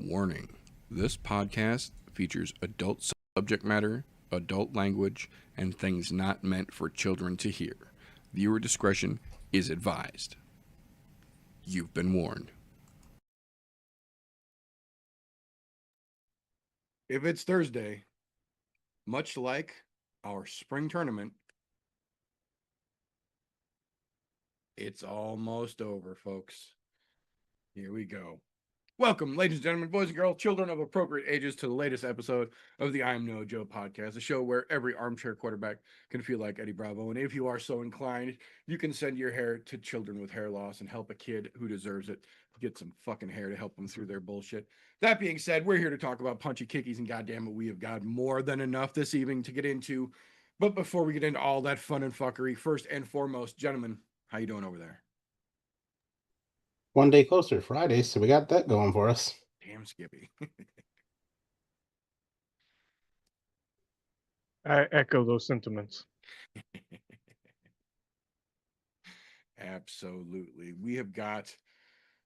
Warning: this podcast features adult subject matter, adult language, and things not meant for children to hear. Viewer discretion is advised. You've been warned. If it's Thursday, much like our spring tournament, it's almost over, folks. Here we go. Welcome, ladies and gentlemen, boys and girls, children of appropriate ages, to the latest episode of the I'm No Joe podcast, a show where every armchair quarterback can feel like Eddie Bravo. And if you are so inclined, you can send your hair to children with hair loss and help a kid who deserves it get some fucking hair to help them through their bullshit. That being said, we're here to talk about punchy kickies, and goddamn it, we have got more than enough this evening to get into. But before we get into all that fun and fuckery, first and foremost, gentlemen, how you doing over there? One day closer to Friday, so we got that going for us. Damn, Skippy. I echo those sentiments. Absolutely. We have got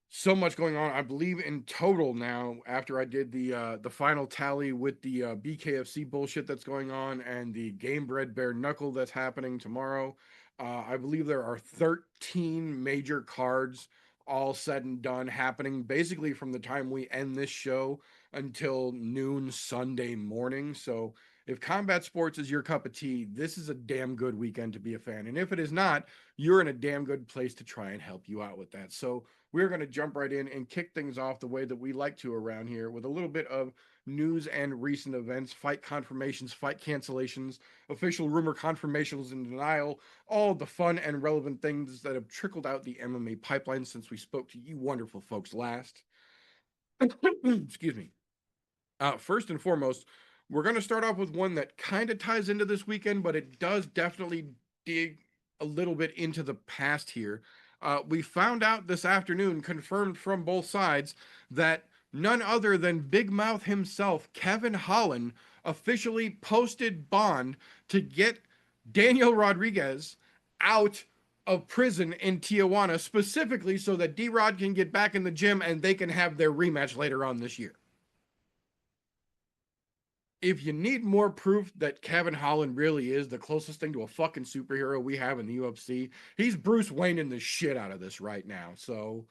so much going on. I believe in total now, after I did the final tally with the BKFC bullshit that's going on and the Game Bred Bare Knuckle that's happening tomorrow, I believe there are 13 major cards all said and done happening basically from the time we end this show until noon Sunday morning. So if combat sports is your cup of tea, this is a damn good weekend to be a fan. And if it is not, you're in a damn good place to try and help you out with that. So we're going to jump right in and kick things off the way that we like to around here with a little bit of news and recent events, fight confirmations, fight cancellations, official rumor confirmations and denial, all the fun and relevant things that have trickled out the MMA pipeline since we spoke to you wonderful folks last. Excuse me. First and foremost, we're going to start off with one that kind of ties into this weekend, but it does definitely dig a little bit into the past here. We found out this afternoon, confirmed from both sides, that none other than Big Mouth himself, Kevin Holland, officially posted bond to get Daniel Rodriguez out of prison in Tijuana, specifically so that D-Rod can get back in the gym and they can have their rematch later on this year. If you need more proof that Kevin Holland really is the closest thing to a fucking superhero we have in the UFC, he's Bruce Wayne in the shit out of this right now. So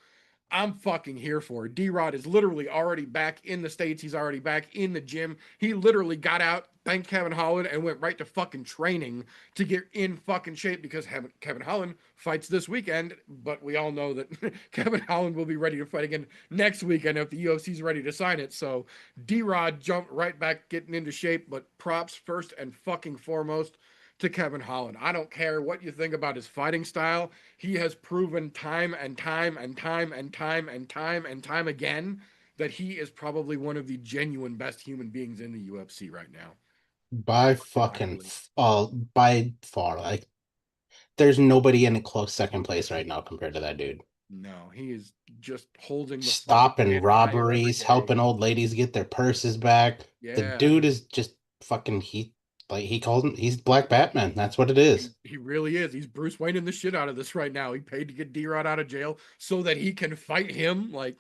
I'm fucking here for it. D-Rod is literally already back in the States. He's already back in the gym. He literally got out, thanked Kevin Holland, and went right to fucking training to get in fucking shape because Kevin Holland fights this weekend. But we all know that Kevin Holland will be ready to fight again next weekend if the UFC's ready to sign it. So D-Rod jumped right back getting into shape. But props first and fucking foremost to Kevin Holland. I don't care what you think about his fighting style. He has proven time and time and time and time and time and time again that he is probably one of the genuine best human beings in the UFC right now. By far, like there's nobody in a close second place right now compared to that dude. No, he is just holding the Stopping robberies, helping old ladies get their purses back. Yeah. The dude is just fucking he calls him, he's Black Batman. That's what it is. He really is. He's Bruce Wayne in the shit out of this right now. He paid to get D-Rod out of jail so that he can fight him. Like,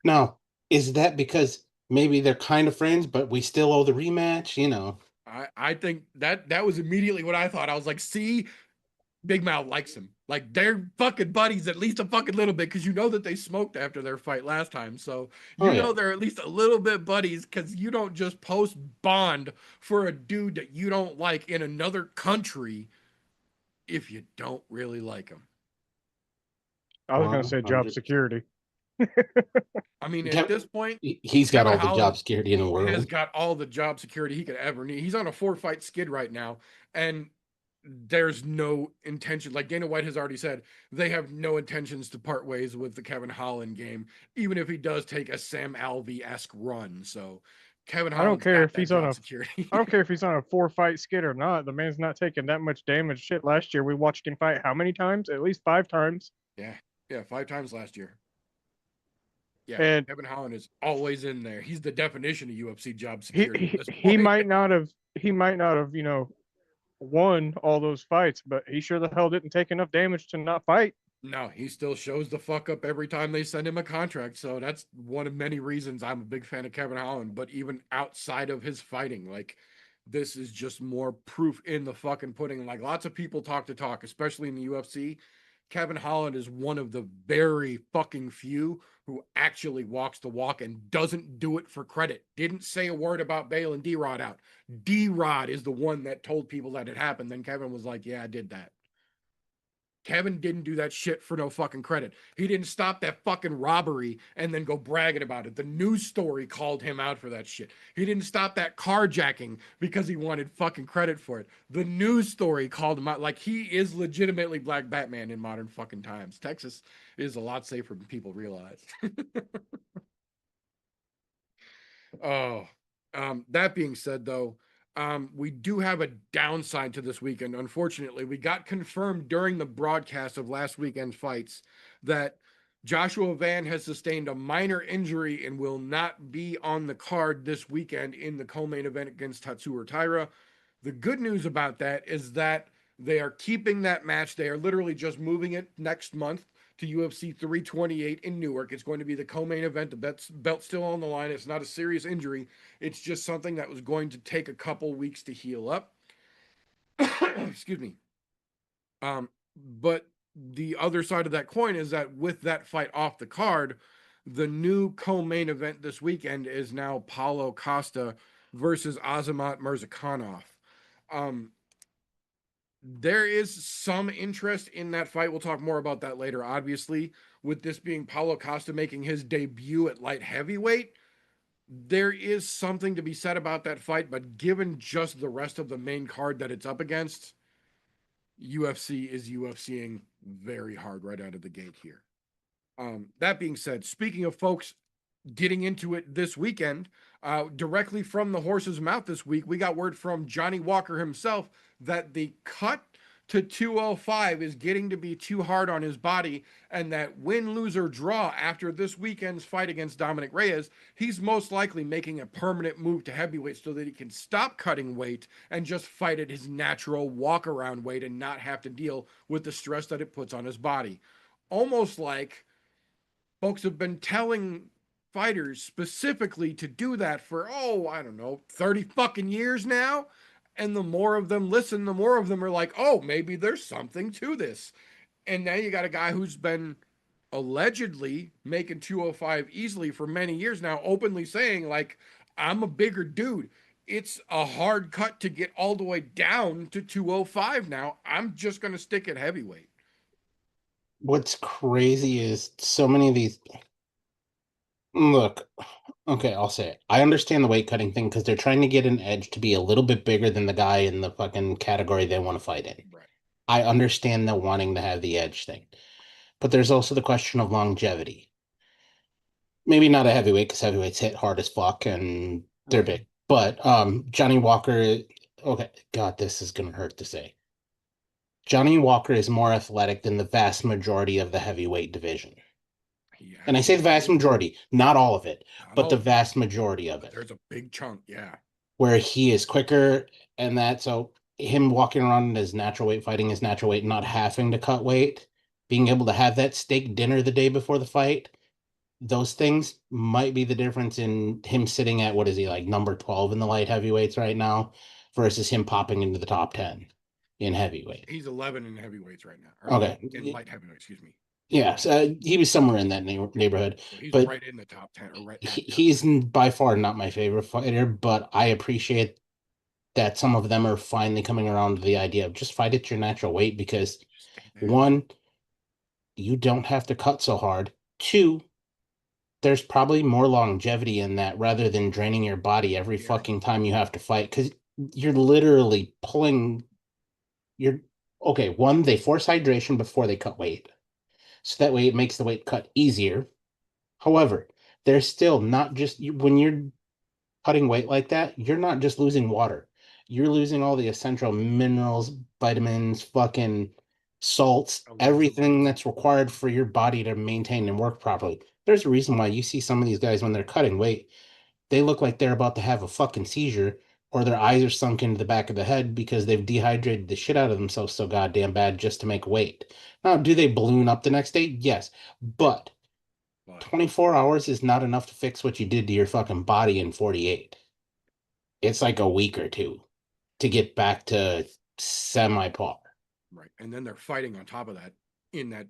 now, is that because maybe they're kind of friends, but we still owe the rematch? You know, I think that was immediately what I thought. I was like, see, Big Mouth likes him. Like, they're fucking buddies at least a fucking little bit, because you know that they smoked after their fight last time. So you know they're at least a little bit buddies, because you don't just post bond for a dude that you don't like in another country if you don't really like him. I was going to say job security. I mean, at this point, he's got all the job security in the world. He has got all the job security he could ever need. He's on a 4-fight skid right now, and there's no intention. Like Dana White has already said, they have no intentions to part ways with the Kevin Holland game, even if he does take a Sam Alvey-esque run. So Kevin Holland, I don't care if he's on a security. I don't care if he's on a 4-fight skid or not. The man's not taking that much damage. Shit, last year we watched him fight how many times? At least 5 times. Yeah, 5 times last year. Yeah, and Kevin Holland is always in there. He's the definition of UFC job security. He might not have, won all those fights, but he sure the hell didn't take enough damage to not fight. No, he still shows the fuck up every time they send him a contract. So that's one of many reasons I'm a big fan of Kevin Holland. But even outside of his fighting, like this is just more proof in the fucking pudding. Like lots of people talk to talk, especially in the UFC. Kevin Holland is one of the very fucking few who actually walks the walk and doesn't do it for credit. Didn't say a word about bailing D Rod out. D Rod is the one that told people that it happened. Then Kevin was like, yeah, I did that. Kevin didn't do that shit for no fucking credit. He didn't stop that fucking robbery and then go bragging about it. The news story called him out for that shit. He didn't stop that carjacking because he wanted fucking credit for it. The news story called him out. Like he is legitimately Black Batman in modern fucking times. Texas is a lot safer than people realize. Oh, that being said, though, we do have a downside to this weekend. Unfortunately, we got confirmed during the broadcast of last weekend's fights that Joshua Van has sustained a minor injury and will not be on the card this weekend in the co-main event against Tatsuro Taira. The good news about that is that they are keeping that match. They are literally just moving it next month to UFC 328 in Newark. It's going to be the co-main event. The belt still on the line. It's not a serious injury. It's just something that was going to take a couple weeks to heal up. Excuse me. But the other side of that coin is that with that fight off the card, the new co-main event this weekend is now Paulo Costa versus Azamat Mirzakhanov. Um, there is some interest in that fight. We'll talk more about that later, obviously. With this being Paulo Costa making his debut at light heavyweight, there is something to be said about that fight. But given just the rest of the main card that it's up against, UFC is UFCing very hard right out of the gate here. That being said, speaking of folks getting into it this weekend, directly from the horse's mouth this week, we got word from Johnny Walker himself that the cut to 205 is getting to be too hard on his body, and that win, lose, or draw after this weekend's fight against Dominic Reyes, he's most likely making a permanent move to heavyweight so that he can stop cutting weight and just fight at his natural walk around weight and not have to deal with the stress that it puts on his body. Almost like folks have been telling fighters specifically to do that for, oh, I don't know, 30 fucking years now. And the more of them listen, the more of them are like, oh, maybe there's something to this. And now you got a guy who's been allegedly making 205 easily for many years now, openly saying, like, I'm a bigger dude. It's a hard cut to get all the way down to 205 now. I'm just going to stick at heavyweight. What's crazy is so many of these. Look, okay, I'll say it. I understand the weight cutting thing because they're trying to get an edge to be a little bit bigger than the guy in the fucking category they want to fight in. Right. I understand the wanting to have the edge thing. But there's also the question of longevity. Maybe not a heavyweight because heavyweights hit hard as fuck and they're Right. big. But Johnny Walker, okay, God, this is gonna hurt to say. Johnny Walker is more athletic than the vast majority of the heavyweight division. He And I say the vast absolutely is. majority, not all of it, Not but all the of it, vast majority of but it, there's a big chunk. Yeah. where he is quicker and that. So him walking around in his natural weight, fighting his natural weight, not having to cut weight, being able to have that steak dinner the day before the fight, those things might be the difference in him sitting at, what is he, like number 12 in the light heavyweights right now versus him popping into the top 10 in heavyweight. He's 11 in heavyweights right now, or Okay. in light heavyweight, excuse me. Yeah, so he was somewhere in that neighborhood, So he's but right in the top 10 or right at the top he's 10. by far not my favorite fighter, but I appreciate that some of them are finally coming around to the idea of just fight at your natural weight because Just stay there. one, you don't have to cut so hard. Two, there's probably more longevity in that rather than draining your body every Yeah. fucking time you have to fight because you're literally pulling your okay, one, they force hydration before they cut weight. So that way it makes the weight cut easier. However, there's still not just when you're cutting weight like that, you're not just losing water. You're losing all the essential minerals, vitamins, fucking salts, everything Electrolytes. that's required for your body to maintain and work properly. There's a reason why you see some of these guys when they're cutting weight, they look like they're about to have a fucking seizure or their eyes are sunk into the back of the head because they've dehydrated the shit out of themselves so goddamn bad just to make weight. Now, do they balloon up the next day? Yes. But But 24 hours is not enough to fix what you did to your fucking body in 48. It's like a week or two to get back to semi-par. right, and then they're fighting on top of that in that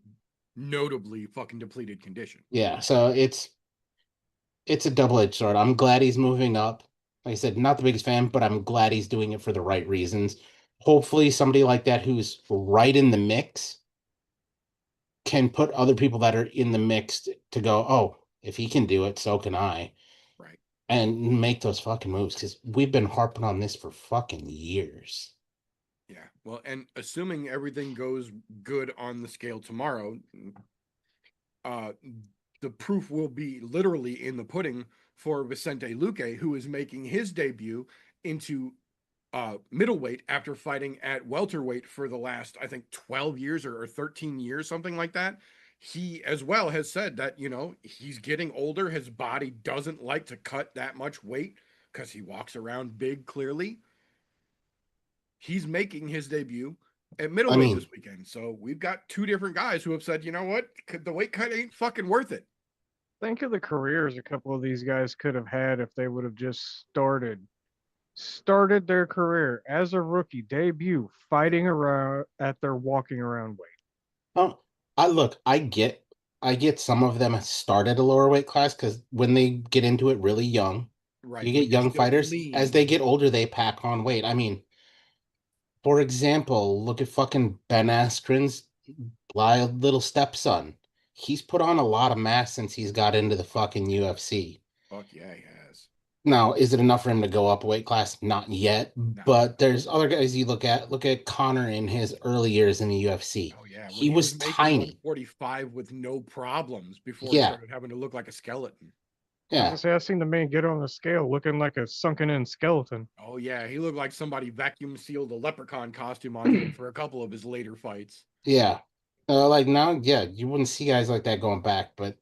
notably fucking depleted condition. Yeah, so it's a double-edged sword. I'm glad he's moving up. Like I said, not the biggest fan, but I'm glad he's doing it for the right reasons. Hopefully, somebody like that who's right in the mix can put other people that are in the mix to go, oh, if he can do it, so can I. Right. And make those fucking moves because we've been harping on this for fucking years. Yeah. Well, and assuming everything goes good on the scale tomorrow, uh, the proof will be literally in the pudding for Vicente Luque, who is making his debut into middleweight after fighting at welterweight for the last, I think, 12 years or 13 years, something like that. He as well has said that, you know, he's getting older. His body doesn't like to cut that much weight because he walks around big, clearly. He's making his debut at I middleweight mean, this weekend. So we've got two different guys who have said, you know what, the weight cut ain't fucking worth it. Think of the careers a couple of these guys could have had if they would have just started their career as a rookie debut fighting around at their walking around weight. oh, I get some of them started a lower weight class because when they get into it really young, you Right. When get you're young still fighters. As lean. they get older, they pack on weight. I mean, for example, look at fucking Ben Askren's little stepson. He's put on a lot of mass since he's got into the fucking UFC. Fuck yeah, he has. Now, is it enough for him to go up a weight class? Not yet, No. but there's other guys you look at. Look at Connor in his early years in the UFC. Oh yeah, when He he was was making tiny. 145 with no problems before he Yeah, started having to look like a skeleton. I was yeah. gonna say I seen the man get on the scale looking like a sunken in skeleton. Oh yeah, he looked like somebody vacuum sealed a leprechaun costume onto him for a couple of his later fights. Yeah. Like now, yeah, you wouldn't see guys like that going back, but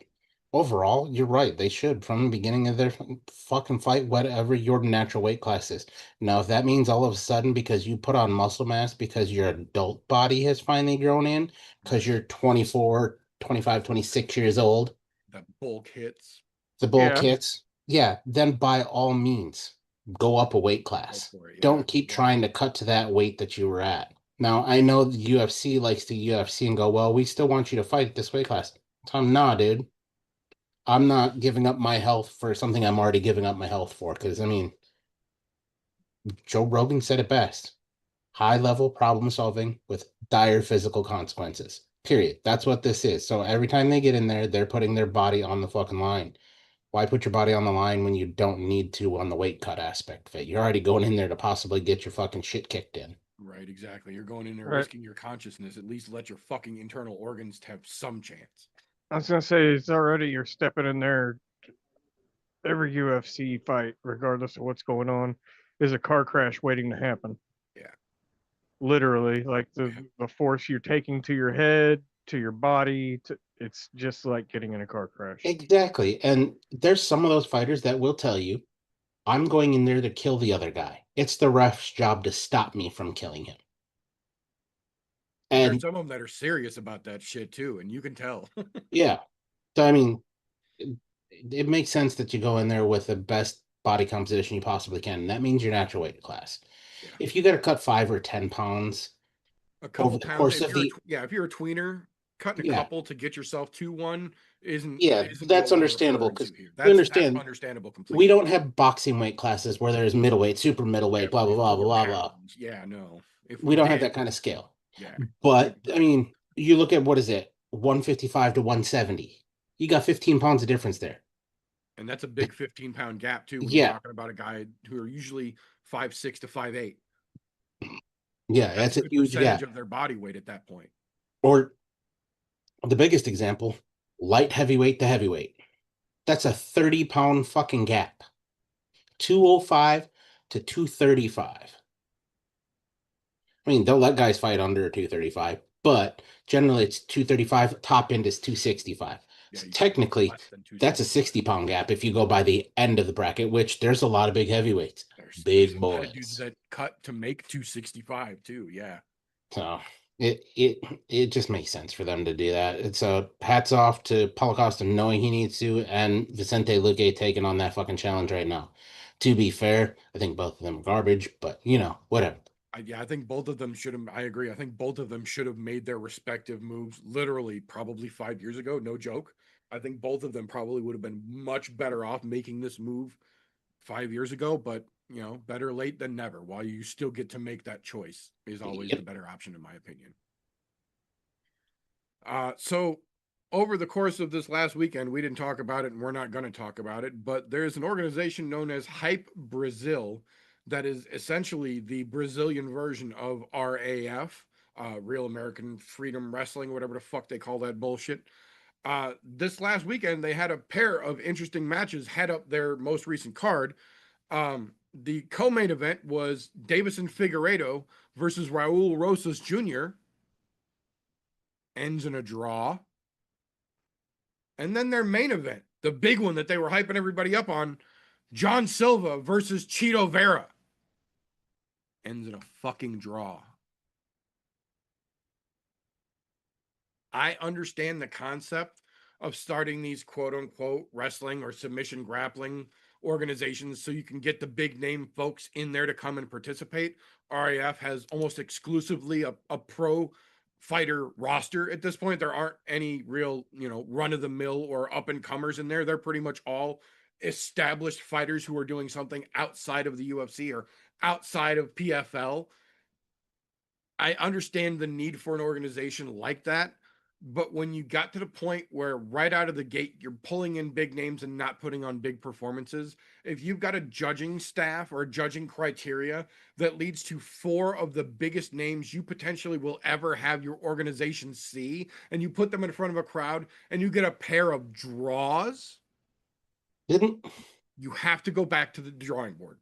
overall, you're right. They should from the beginning of their fucking fight, whatever your natural weight class is. Now, if that means all of a sudden because you put on muscle mass because your adult body has finally grown in, because Right. you're 24, 25, 26 years old, That bulk hits. the bulk Yeah, hits, yeah, then by all means, go up a weight Go class. for it. Yeah. Don't keep Well, trying to cut to that weight that you were at. Now, I know the UFC likes the UFC and go, well, we still want you to fight at this weight class. Tell them, nah, dude. I'm not giving up my health for something I'm already giving up my health for. Because, I mean, Joe Rogan said it best. High level problem solving with dire physical consequences. Period. That's what this is. So every time they get in there, they're putting their body on the fucking line. Why put your body on the line when you don't need to on the weight cut aspect of it? You're already going in there to possibly get your fucking shit kicked in. right, exactly. You're going in there right. risking your consciousness. At least let your fucking internal organs have some chance. I was gonna say it's already you're stepping in there. Every UFC fight, regardless of what's going on, is a car crash waiting to happen. Yeah. Literally, like the Yeah. the force you're taking to your head, to your body, it's just like getting in a car crash. Exactly. And there's some of those fighters that will tell you, I'm going in there to kill the other guy. It's the ref's job to stop me from killing him. And there's And some of them that are serious about that shit too, and you can tell. yeah, so I mean, it makes sense that you go in there with the best body composition you possibly can. And that means your natural weight class. Yeah. If you got to cut 5 or 10 pounds A over couple the pounds. course If of you're the, if you're a tweener, cutting a yeah, couple to get yourself to one isn't yeah, isn't that's what we're understandable referring to because here. you That's understand understandable we completely. don't have boxing weight classes where there's middleweight, super Yeah, middleweight, blah, where blah, you're blah, blah, 4 pounds. blah. Yeah, no. If we We don't have that did, kind of scale. yeah, we'd But be I right. mean, you look at what is it, 155 to 170. You got 15 pounds of difference there. And that's a big 15-pound gap too when you're Yeah, talking about a guy who are usually 5'6" to 5'8". yeah, That's a that's a good huge percentage gap. of their body weight at that point. Or the biggest example, light heavyweight to heavyweight. That's a 30-pound fucking gap. 205 to 235. I mean, they'll let guys fight under 235, but generally it's 235. Top end is 265. Yeah, you can't go Technically, less than that's a 265. 60-pound gap if you go by the end of the bracket, which there's a lot of big heavyweights, There's big a lot of dudes boys. that cut to make 265 too. Yeah. So it just makes sense for them to do that. It's a hats off to Paulo Costa knowing he needs to, and Vicente Luque taking on that fucking challenge right now. To be fair, I think both of them are garbage, but whatever. Yeah, I think both of them should have. I agree. I think both of them should have made their respective moves literally probably 5 years ago. No joke. I think both of them probably would have been much better off making this move 5 years ago, but better late than never. While you still get to make that choice is always the Yep. better option, in my opinion. So over the course of this last weekend, we didn't talk about it and we're not going to talk about it, but there's an organization known as Hype Brazil that is essentially the Brazilian version of RAF, Real American Freedom Wrestling, whatever the fuck they call that bullshit. This last weekend, they had a pair of interesting matches head up their most recent card. The co-main event was Davison Figueiredo versus Raul Rosas Jr. Ends in a draw. And then their main event, the big one that they were hyping everybody up on, John Silva versus Cheeto Vera, ends in a fucking draw. I understand the concept of starting these quote unquote wrestling or submission grappling organizations so you can get the big name folks in there to come and participate. RAF has almost exclusively a pro fighter roster at this point. There aren't any real, run of the mill or up and comers in there. They're pretty much all established fighters who are doing something outside of the UFC or outside of PFL. I understand the need for an organization like that, but when you got to the point where right out of the gate you're pulling in big names and not putting on big performances, if you've got a judging staff or a judging criteria that leads to four of the biggest names you potentially will ever have your organization see, and you put them in front of a crowd and you get a pair of draws, Didn't you have to go back to the drawing board.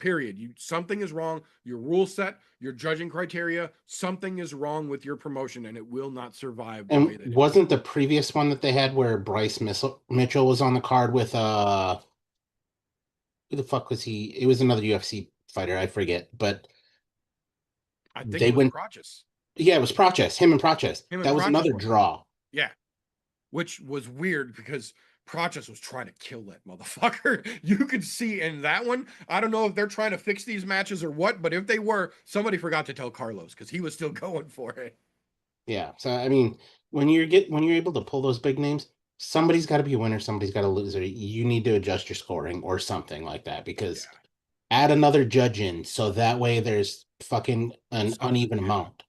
Period. Something is wrong. Your rule set, your judging criteria, something is wrong with your promotion, and it will not survive the way and that it is. wasn't the previous one that they had where Mitchell was on the card with who the fuck was he? It was another UFC fighter, I forget, but I think they it was went. Prochus. Yeah, it was Prochest, him and Prochest. Him and That was Prochus another were on. draw. Yeah, which was weird because Prochus was trying to kill that motherfucker. You could see in that one. I don't know if they're trying to fix these matches or what, but if they were, somebody forgot to tell Carlos because he was still going for it. Yeah. So I mean, when you're able to pull those big names, somebody's got to be a winner, somebody's got to lose, or you need to adjust your scoring or something like that. Because Yeah, add another judge in, so that way there's fucking an something. uneven Yeah, amount.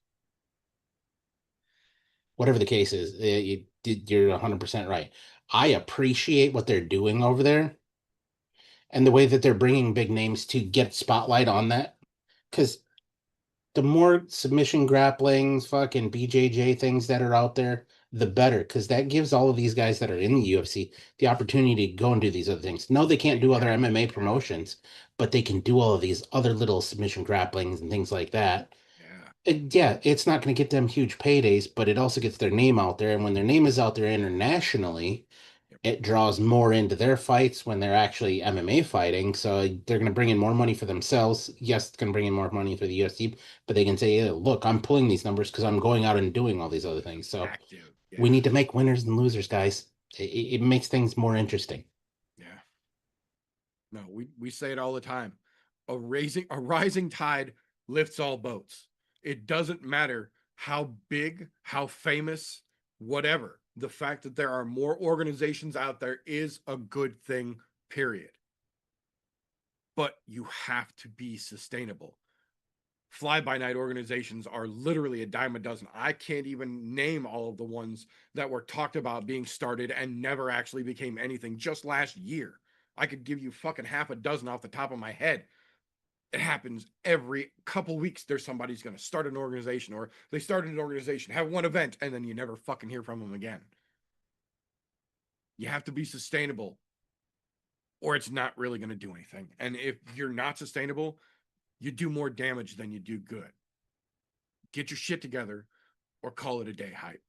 Whatever the case is, you're 100% right. I appreciate what they're doing over there and the way that they're bringing big names to get spotlight on that. Because the more submission grapplings, fucking BJJ things that are out there, the better. Because that gives all of these guys that are in the UFC the opportunity to go and do these other things. No, they can't do other MMA promotions, but they can do all of these other little submission grapplings and things like that. yeah. Yeah, it's not going to get them huge paydays, but it also gets their name out there. And when their name is out there internationally, Yep. it draws more into their fights when they're actually MMA fighting. So they're going to bring in more money for themselves. Yes, it's going to bring in more money for the UFC, but they can say, "Yeah, look, I'm pulling these numbers because I'm going out and doing all these other things." So Active. we Yeah, need to make winners and losers, guys. It makes things more interesting. yeah. No, we say it all the time. A rising tide lifts all boats. It doesn't matter how big, how famous, whatever. The fact that there are more organizations out there is a good thing, period. But you have to be sustainable. Fly by night organizations are literally a dime a dozen. I can't even name all of the ones that were talked about being started and never actually became anything just last year. I could give you fucking half a dozen off the top of my head. It happens every couple weeks. There's somebody's going to start an organization, or they started an organization, have one event, and then you never fucking hear from them again. You have to be sustainable, or it's not really going to do anything. And if you're not sustainable, you do more damage than you do good. Get your shit together or call it a day, hype.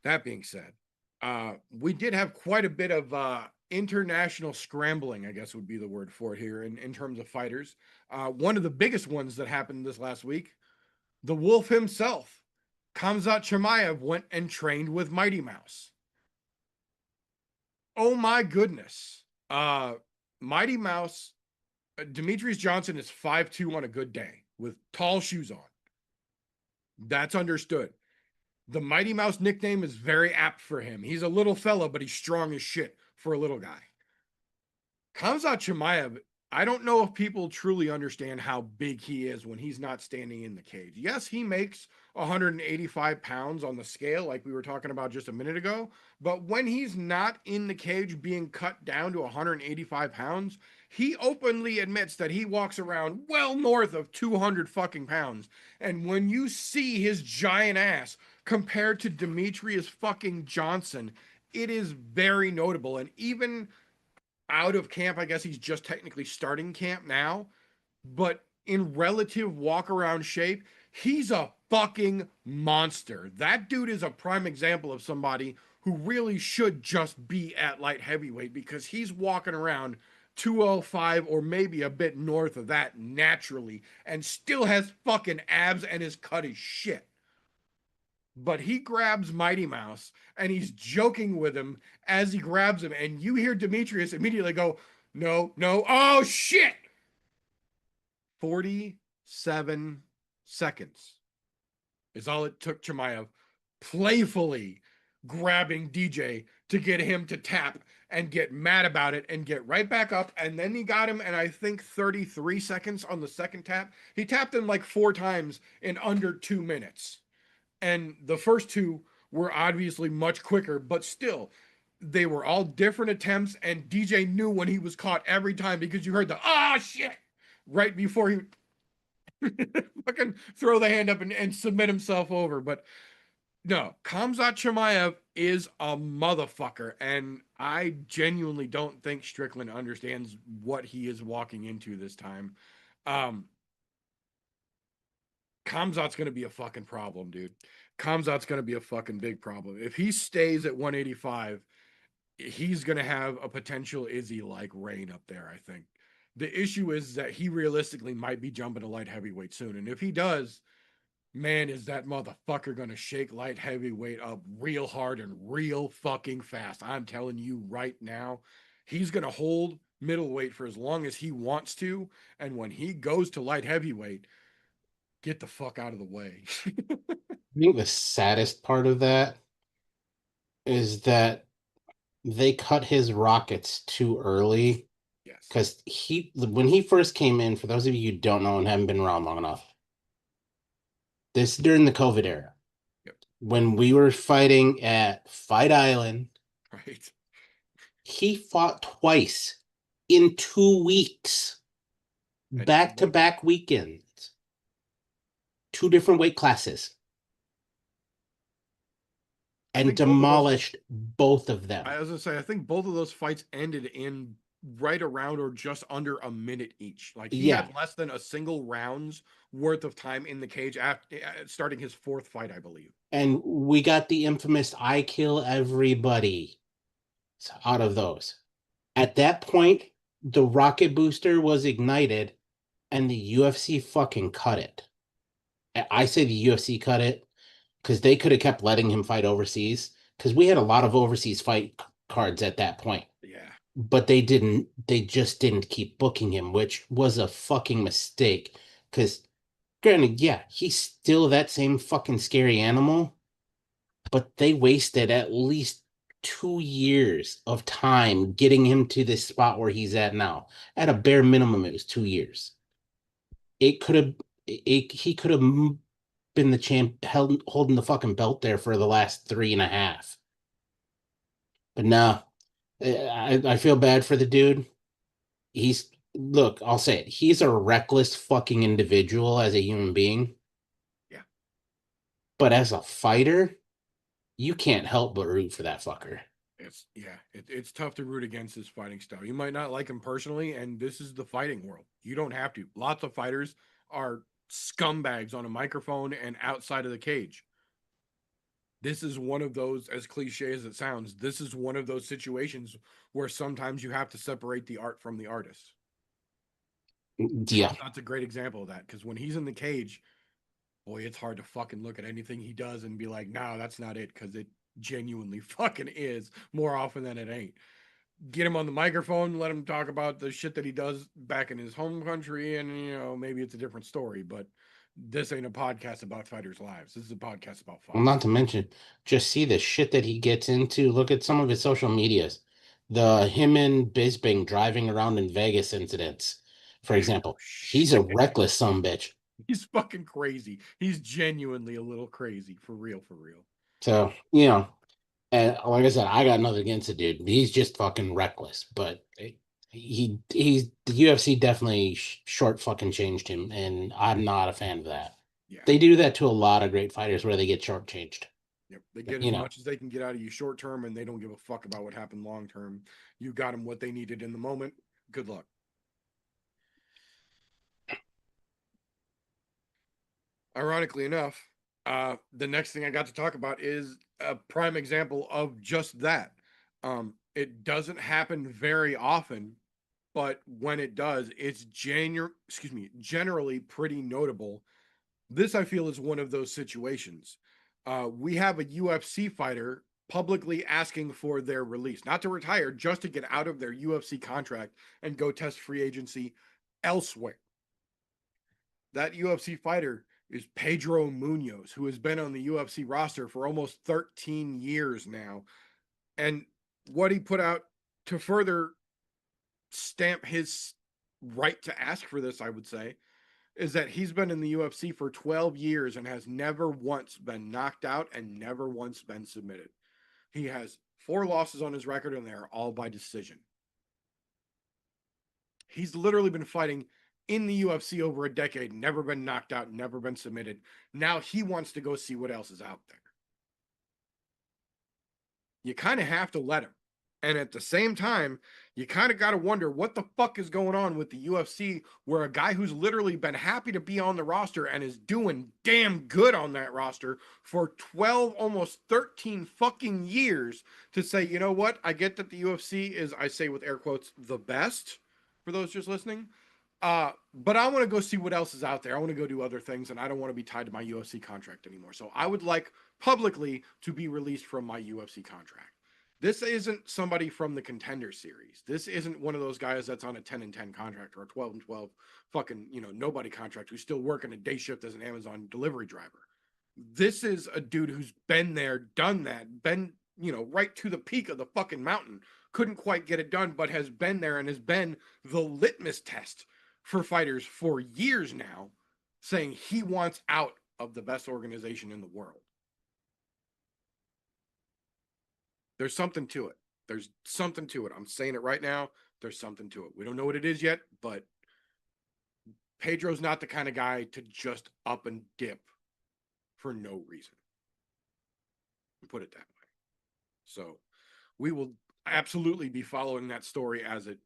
That being said, we did have quite a bit of international scrambling, I guess would be the word for it here in terms of fighters. One of the biggest ones that happened this last week, the Wolf himself, Khamzat Chimaev, went and trained with Mighty Mouse. Oh my goodness. Mighty Mouse, Demetrius Johnson is 5'2" on a good day with tall shoes on. That's understood. The Mighty Mouse nickname is very apt for him. He's a little fella, but he's strong as shit for a little guy. Khamzat Chimaev, I don't know if people truly understand how big he is when he's not standing in the cage. Yes, he makes 185 pounds on the scale, like we were talking about just a minute ago. But when he's not in the cage being cut down to 185 pounds, he openly admits that he walks around well north of 200 fucking pounds. And when you see his giant ass compared to Demetrius fucking Johnson, it is very notable. And even out of camp, I guess he's just technically starting camp now, but in relative walk around shape, he's a fucking monster. That dude is a prime example of somebody who really should just be at light heavyweight because he's walking around 205 or maybe a bit north of that naturally and still has fucking abs and is cut as shit. But he grabs Mighty Mouse and he's joking with him as he grabs him. And you hear Demetrius immediately go, no, no, oh shit. 47 seconds is all it took Chimaev playfully grabbing DJ to get him to tap and get mad about it and get right back up. And then he got him, and I think 33 seconds on the second tap. He tapped him like 4 times in under 2 minutes. And the first 2 were obviously much quicker, but still, they were all different attempts. And DJ knew when he was caught every time because you heard the shit right before he fucking throw the hand up and submit himself over. But no, Khamzat Chimaev is a motherfucker, and I genuinely don't think Strickland understands what he is walking into this time. Khamzat's going to be a fucking problem, dude. Khamzat's going to be a fucking big problem. If he stays at 185, he's going to have a potential Izzy-like reign up there, I think. The issue is that he realistically might be jumping to light heavyweight soon. And if he does, man, is that motherfucker going to shake light heavyweight up real hard and real fucking fast. I'm telling you right now, he's going to hold middleweight for as long as he wants to. And when he goes to light heavyweight, get the fuck out of the way. I think the saddest part of that is that they cut his rockets too early. Yes. Because when he first came in, for those of you who don't know and haven't been around long enough, this during the COVID era. Yep. When we were fighting at Fight Island, Right. he fought twice in 2 weeks, back-to-back weekends, 2 different weight classes, and demolished both of them. I was gonna say, I think both of those fights ended in right around or just under a minute each. Like he had less than a single round's worth of time in the cage after starting his 4th fight, I believe. And we got the infamous "I kill everybody" out of those. At that point, the rocket booster was ignited, and the UFC fucking cut it. I say the UFC cut it because they could have kept letting him fight overseas, because we had a lot of overseas fight cards at that point. Yeah. But they didn't. They just didn't keep booking him, which was a fucking mistake. Because, granted, yeah, he's still that same fucking scary animal, but they wasted at least 2 years of time getting him to this spot where he's at now. At a bare minimum, it was 2 years. He could have been the champ, holding the fucking belt there for the last 3.5. But no, I feel bad for the dude. Look, I'll say it. He's a reckless fucking individual as a human being. Yeah. But as a fighter, you can't help but root for that fucker. It's tough to root against his fighting style. You might not like him personally, and this is the fighting world. You don't have to. Lots of fighters are scumbags on a microphone and outside of the cage. This is one of those, as cliche as it sounds, this is one of those situations where sometimes you have to separate the art from the artist. Yeah. That's a great example of that, because when he's in the cage, boy, it's hard to fucking look at anything he does and be like, no, that's not it, because it genuinely fucking is more often than it ain't. Get him on the microphone, let him talk about the shit that he does back in his home country, and maybe it's a different story, but this ain't a podcast about fighters' lives. This is a podcast about Well, fighting. not to mention, just see the shit that he gets into. Look at some of his social medias. The him and Bisbing driving around in Vegas incidents, for example. He's a Shit. reckless son bitch. He's fucking crazy. He's genuinely a little crazy, for real, for real. So, and like I said, I got nothing against the dude. He's just fucking reckless. But he's the UFC definitely short fucking changed him, and I'm not a fan of that. Yeah. They do that to a lot of great fighters where they get shortchanged. Yep. They get as You know, much as they can get out of you short term, and they don't give a fuck about what happened long term. You got them what they needed in the moment. Good luck. Ironically enough, the next thing I got to talk about is a prime example of just that. It doesn't happen very often, but when it does, it's generally pretty notable. This I feel is one of those situations. We have a UFC fighter publicly asking for their release, not to retire, just to get out of their UFC contract and go test free agency elsewhere. That UFC fighter is Pedro Munoz, who has been on the UFC roster for almost 13 years now. And what he put out to further stamp his right to ask for this, I would say, is that he's been in the UFC for 12 years and has never once been knocked out and never once been submitted. He has 4 losses on his record, and they are all by decision. He's literally been fighting in the UFC over a decade, never been knocked out, never been submitted. Now he wants to go see what else is out there. You kind of have to let him. And at the same time, you kind of got to wonder what the fuck is going on with the UFC, where a guy who's literally been happy to be on the roster and is doing damn good on that roster for 12, almost 13 fucking years, to say, you know what? I get that the UFC is, I say with air quotes, the best for those just listening. But I want to go see what else is out there. I want to go do other things, and I don't want to be tied to my UFC contract anymore. So I would like publicly to be released from my UFC contract. This isn't somebody from the Contender series. This isn't one of those guys that's on a 10 and 10 contract or a 12 and 12 fucking, nobody contract who's still working a day shift as an Amazon delivery driver. This is a dude who's been there, done that, been, right to the peak of the fucking mountain. Couldn't quite get it done, but has been there and has been the litmus test for fighters for years now, saying he wants out of the best organization in the world. There's something to it. There's something to it. I'm saying it right now. There's something to it. We don't know what it is yet, but Pedro's not the kind of guy to just up and dip for no reason. Put it that way. So we will absolutely be following that story as it,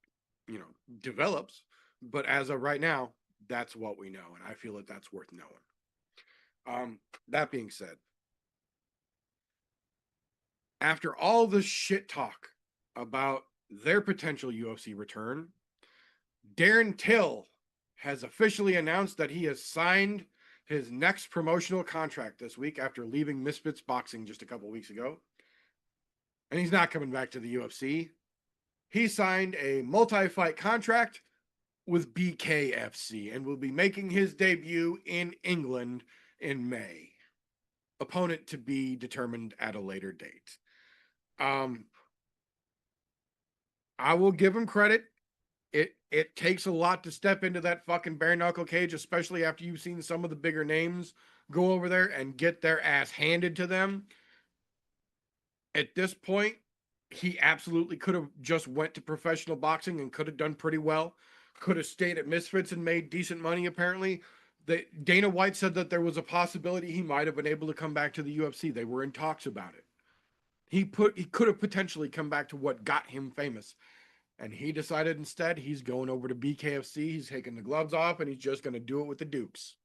develops. But as of right now, that's what we know. And I feel that that's worth knowing. That being said, after all the shit talk about their potential UFC return, Darren Till has officially announced that he has signed his next promotional contract this week after leaving Misfits Boxing just a couple weeks ago. And he's not coming back to the UFC. He signed a multi-fight contract with BKFC and will be making his debut in England in May. Opponent to be determined at a later date. I will give him credit. It takes a lot to step into that fucking bare knuckle cage, especially after you've seen some of the bigger names go over there and get their ass handed to them. At this point, he absolutely could have just went to professional boxing and could have done pretty well. Could have stayed at Misfits and made decent money, apparently. Dana White said that there was a possibility he might have been able to come back to the UFC. They were in talks about it. He could have potentially come back to what got him famous. And he decided instead he's going over to BKFC. He's taking the gloves off and he's just going to do it with the Dukes.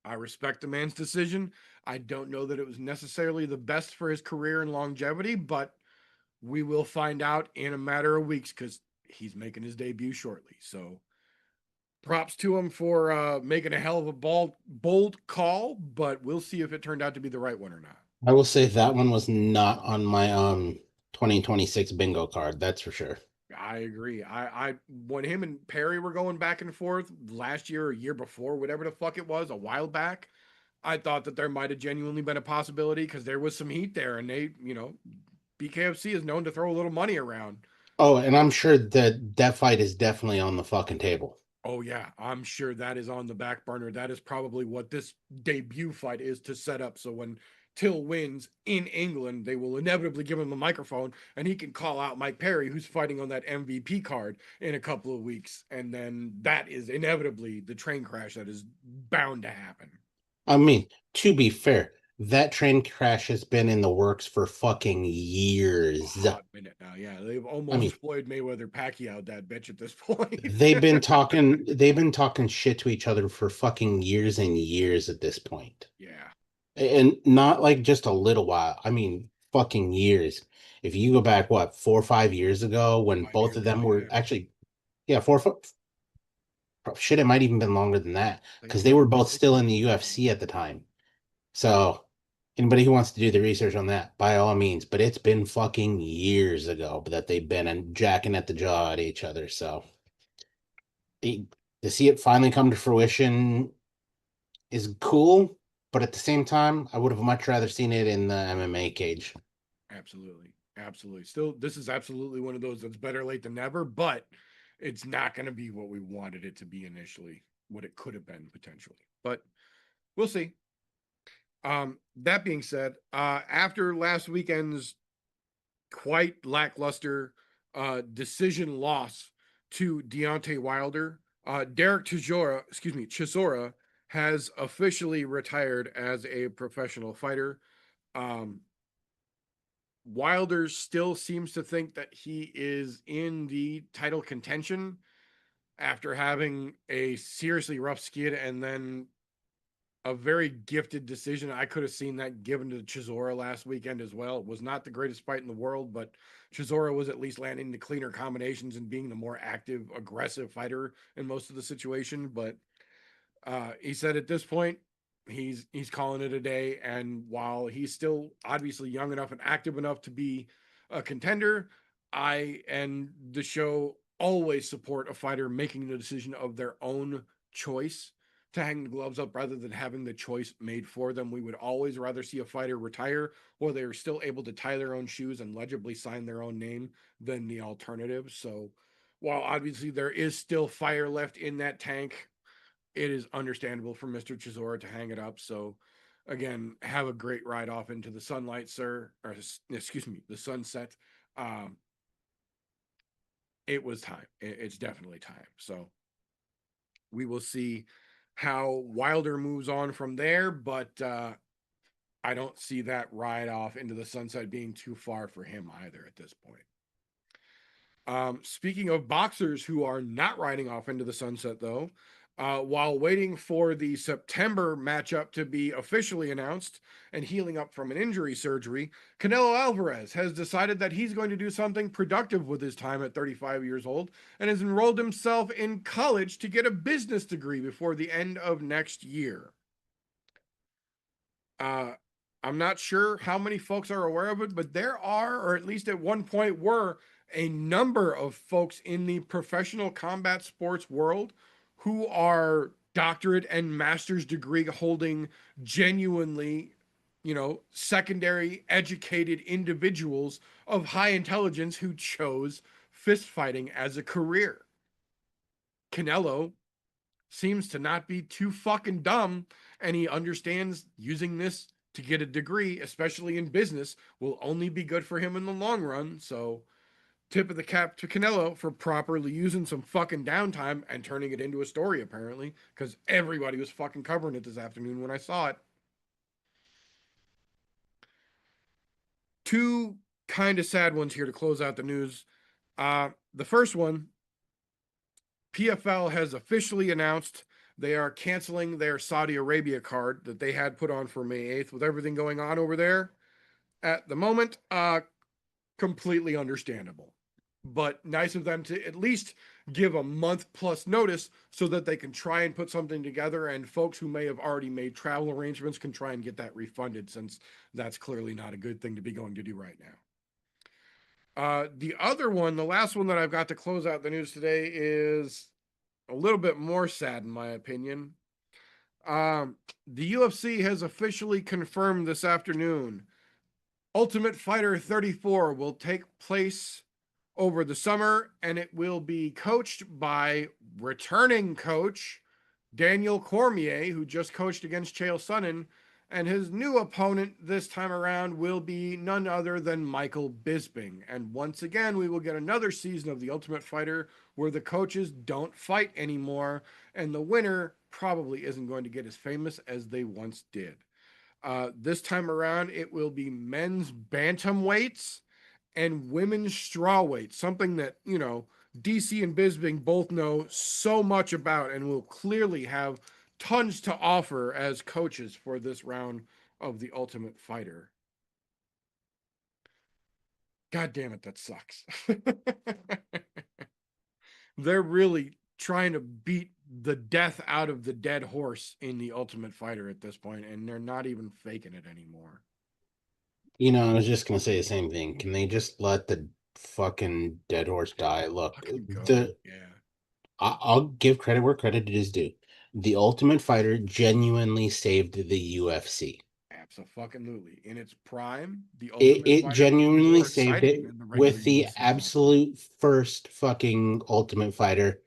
I respect the man's decision. I don't know that it was necessarily the best for his career and longevity, but we will find out in a matter of weeks because he's making his debut shortly. So props to him for making a hell of a bold call, but we'll see if it turned out to be the right one or not. I will say that one was not on my 2026 bingo card, that's for sure. I agree. I when him and Perry were going back and forth last year or year before, whatever the fuck it was, a while back, I thought that there might have genuinely been a possibility because there was some heat there, and they, BKFC is known to throw a little money around. Oh, and I'm sure that fight is definitely on the fucking table. Oh yeah, I'm sure that is on the back burner. That is probably what this debut fight is to set up. So when Till wins in England, they will inevitably give him a microphone and he can call out Mike Perry, who's fighting on that MVP card in a couple of weeks. And then that is inevitably the train crash that is bound to happen. I mean, to be fair, that train crash has been in the works for fucking years. Hot minute now. Yeah, they've I mean, almost Floyd Mayweather Pacquiao that bitch at this point. they've been talking shit to each other for fucking years and years at this point. Yeah. And not like just a little while. I mean, fucking years. If you go back, what, 4 or 5 years ago, when 5 years both of ago, them were yeah. actually, yeah, shit, it might even been longer than that Like because they were both 2016. still in the UFC at the time. So anybody who wants to do the research on that, by all means. But it's been fucking years ago that they've been and jacking at the jaw at each other. So to see it finally come to fruition is cool. But at the same time, I would have much rather seen it in the MMA cage. Absolutely. Absolutely. Still, this is absolutely one of those that's better late than never, but it's not going to be what we wanted it to be initially, what it could have been potentially. But we'll see. That being said, after last weekend's quite lackluster decision loss to Deontay Wilder, Derek Chisora has officially retired as a professional fighter. Um, Wilder still seems to think that he is in the title contention after having a seriously rough skid and then a very gifted decision. I could have seen that given to Chisora last weekend as well. It was not the greatest fight in the world, but Chisora was at least landing the cleaner combinations and being the more active, aggressive fighter in most of the situation. But he said at this point, he's calling it a day. And while he's still obviously young enough and active enough to be a contender, I and the show always support a fighter making the decision of their own choice to hang the gloves up rather than having the choice made for them. We would always rather see a fighter retire or they're still able to tie their own shoes and legibly sign their own name than the alternative. So while obviously there is still fire left in that tank, it is understandable for Mr. Chisora to hang it up. So again, have a great ride off into the sunlight, sir, or excuse me, the sunset. Um, it was time. It's definitely time. So we will see how Wilder moves on from there, but I don't see that ride off into the sunset being too far for him either at this point. Speaking of boxers who are not riding off into the sunset, though, while waiting for the September matchup to be officially announced and healing up from an injury surgery, Canelo Alvarez has decided that he's going to do something productive with his time at 35 years old and has enrolled himself in college to get a business degree before the end of next year. I'm not sure how many folks are aware of it, but there are, or at least at one point were, a number of folks in the professional combat sports world who are doctorate and master's degree holding genuinely, secondary educated individuals of high intelligence who chose fist fighting as a career. Canelo seems to not be too fucking dumb, and he understands using this to get a degree, especially in business, will only be good for him in the long run. So tip of the cap to Canelo for properly using some fucking downtime and turning it into a story, apparently, because everybody was fucking covering it this afternoon when I saw it. Two kind of sad ones here to close out the news. The first one, PFL has officially announced They are canceling their Saudi Arabia card that they had put on for May 8th with everything going on over there at the moment. Completely understandable, but nice of them to at least give a month plus notice so that they can try and put something together, and folks who may have already made travel arrangements can try and get that refunded, since that's clearly not a good thing to be going to do right now. The other one, the last one that I've got to close out the news today, is a little bit more sad in my opinion. The UFC has officially confirmed this afternoon Ultimate Fighter 34 will take place over the summer, and it will be coached by returning coach Daniel Cormier, who just coached against Chael Sonnen, and his new opponent this time around will be none other than Michael Bisping. And once again, we will get another season of The Ultimate Fighter where the coaches don't fight anymore, and the winner probably isn't going to get as famous as they once did. This time around, it will be men's bantamweights and women's strawweight, something that, you know, DC and Bisping both know so much about and will clearly have tons to offer as coaches for this round of the Ultimate Fighter. God damn it, that sucks. They're really trying to beat the death out of the dead horse in the Ultimate Fighter at this point, and they're not even faking it anymore. You know, I was just gonna say the same thing. Can they just let the fucking dead horse die? Look, Fucking go. the Yeah. I'll give credit where credit is due. The Ultimate Fighter genuinely saved the UFC. Absolutely. In its prime, the It Ultimate it Fighter was genuinely more saved it exciting than the regular with the UFC product. absolute first fucking Ultimate Fighter.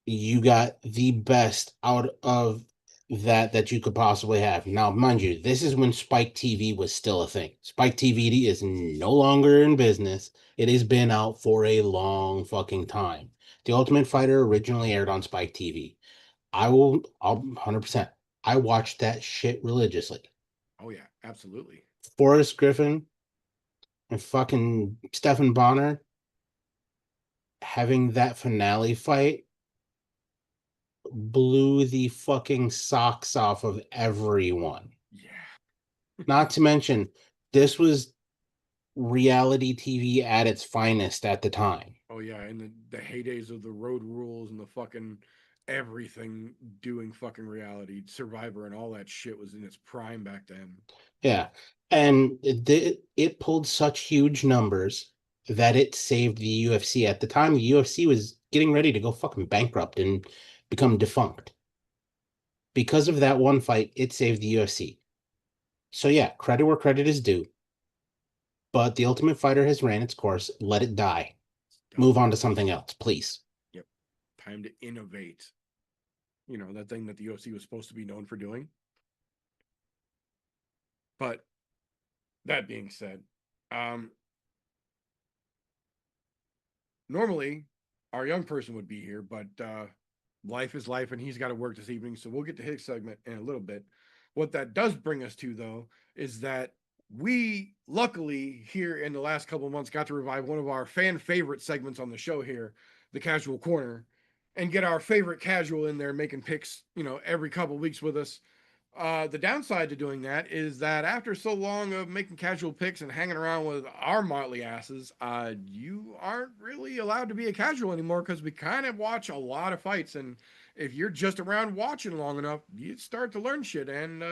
You got the best out of that you could possibly have. Now, mind you, this is when Spike TV was still a thing. Spike TV is no longer in business. It has been out for a long fucking time. The Ultimate Fighter originally aired on Spike TV. I'll 100%. I watched that shit religiously. Oh yeah, absolutely. Forrest Griffin and fucking Stephen Bonner having that finale fight blew the fucking socks off of everyone. Yeah. Not to mention, this was reality TV at its finest at the time. Oh yeah, in the heydays of the Road Rules and the fucking everything doing fucking reality, Survivor and all that shit was in its prime back then. Yeah. And it pulled such huge numbers that it saved the UFC. At the time, the UFC was getting ready to go fucking bankrupt and become defunct. Because of that one fight, it saved the UFC. So yeah, credit where credit is due. But the Ultimate Fighter has ran its course. Let it die. Move on to something else, please. Yep. Time to innovate. You know, that thing that the UFC was supposed to be known for doing. But that being said, normally our young person would be here, but life is life and he's got to work this evening. So we'll get to his segment in a little bit. What that does bring us to, though, is that we luckily here in the last couple of months got to revive one of our fan favorite segments on the show here, the Casual Corner, and get our favorite casual in there making picks, you know, every couple of weeks with us. The downside to doing that is that after so long of making casual picks and hanging around with our motley asses, you aren't really allowed to be a casual anymore because we kind of watch a lot of fights. And if you're just around watching long enough, you start to learn shit. And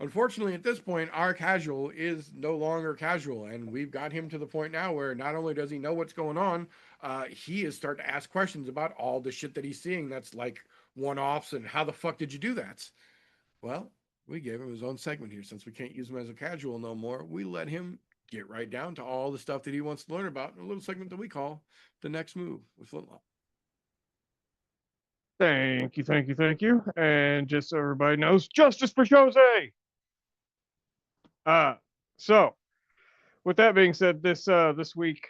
unfortunately, at this point, our casual is no longer casual. And we've got him to the point now where not only does he know what's going on, he is starting to ask questions about all the shit that he's seeing that's like one offs and how the fuck did you do that? Well, we gave him his own segment here. Since we can't use him as a casual no more, we let him get right down to all the stuff that he wants to learn about in a little segment that we call The Next Move with Flintlock. Thank you, thank you, thank you. And just so everybody knows, justice for Jose. So with that being said, this week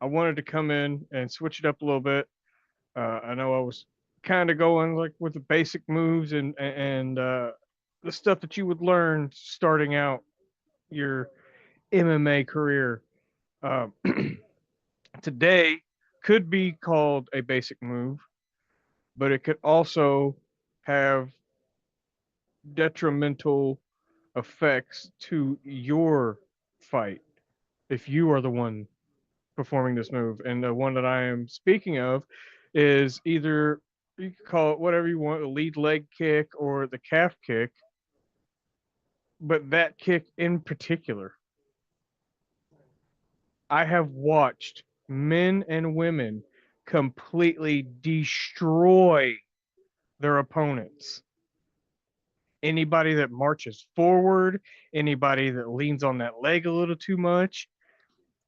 I wanted to come in and switch it up a little bit. I know I was kind of going like with the basic moves and the stuff that you would learn starting out your MMA career. Um, today could be called a basic move, but it could also have detrimental effects to your fight if you are the one performing this move. And the one that I am speaking of is either, you can call it whatever you want, the lead leg kick or the calf kick, but that kick in particular, I have watched men and women completely destroy their opponents. Anybody that marches forward, anybody that leans on that leg a little too much,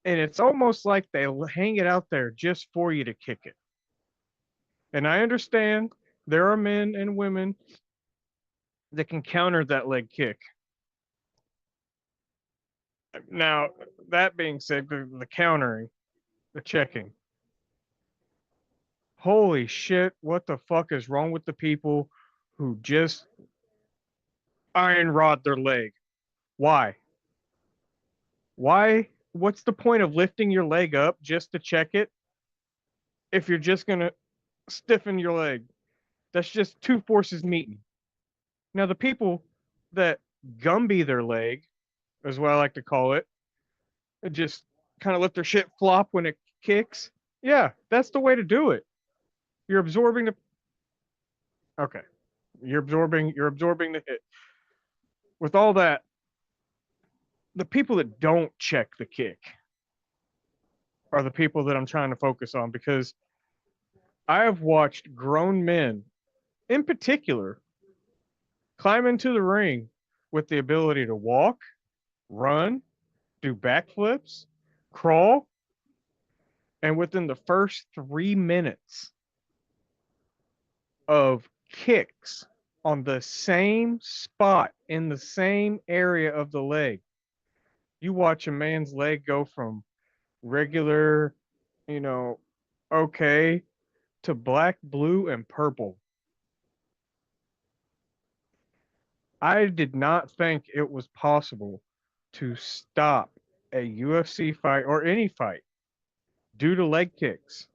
and it's almost like they hang it out there just for you to kick it. And I understand there are men and women that can counter that leg kick. Now, that being said, the countering, the checking. Holy shit, what the fuck is wrong with the people who just iron rod their leg? Why? Why? What's the point of lifting your leg up just to check it if you're just going to stiffen your leg? That's just two forces meeting. Now, the people that Gumby their leg, is what I like to call it, and just kind of let their shit flop when it kicks. Yeah, that's the way to do it. You're absorbing the okay. You're absorbing the hit. With all that, the people that don't check the kick are the people that I'm trying to focus on, because I have watched grown men in particular climb into the ring with the ability to walk, run, do backflips, crawl, and within the first 3 minutes of kicks on the same spot in the same area of the leg, you watch a man's leg go from regular, you know, okay, to black, blue, and purple. I did not think it was possible to stop a UFC fight or any fight due to leg kicks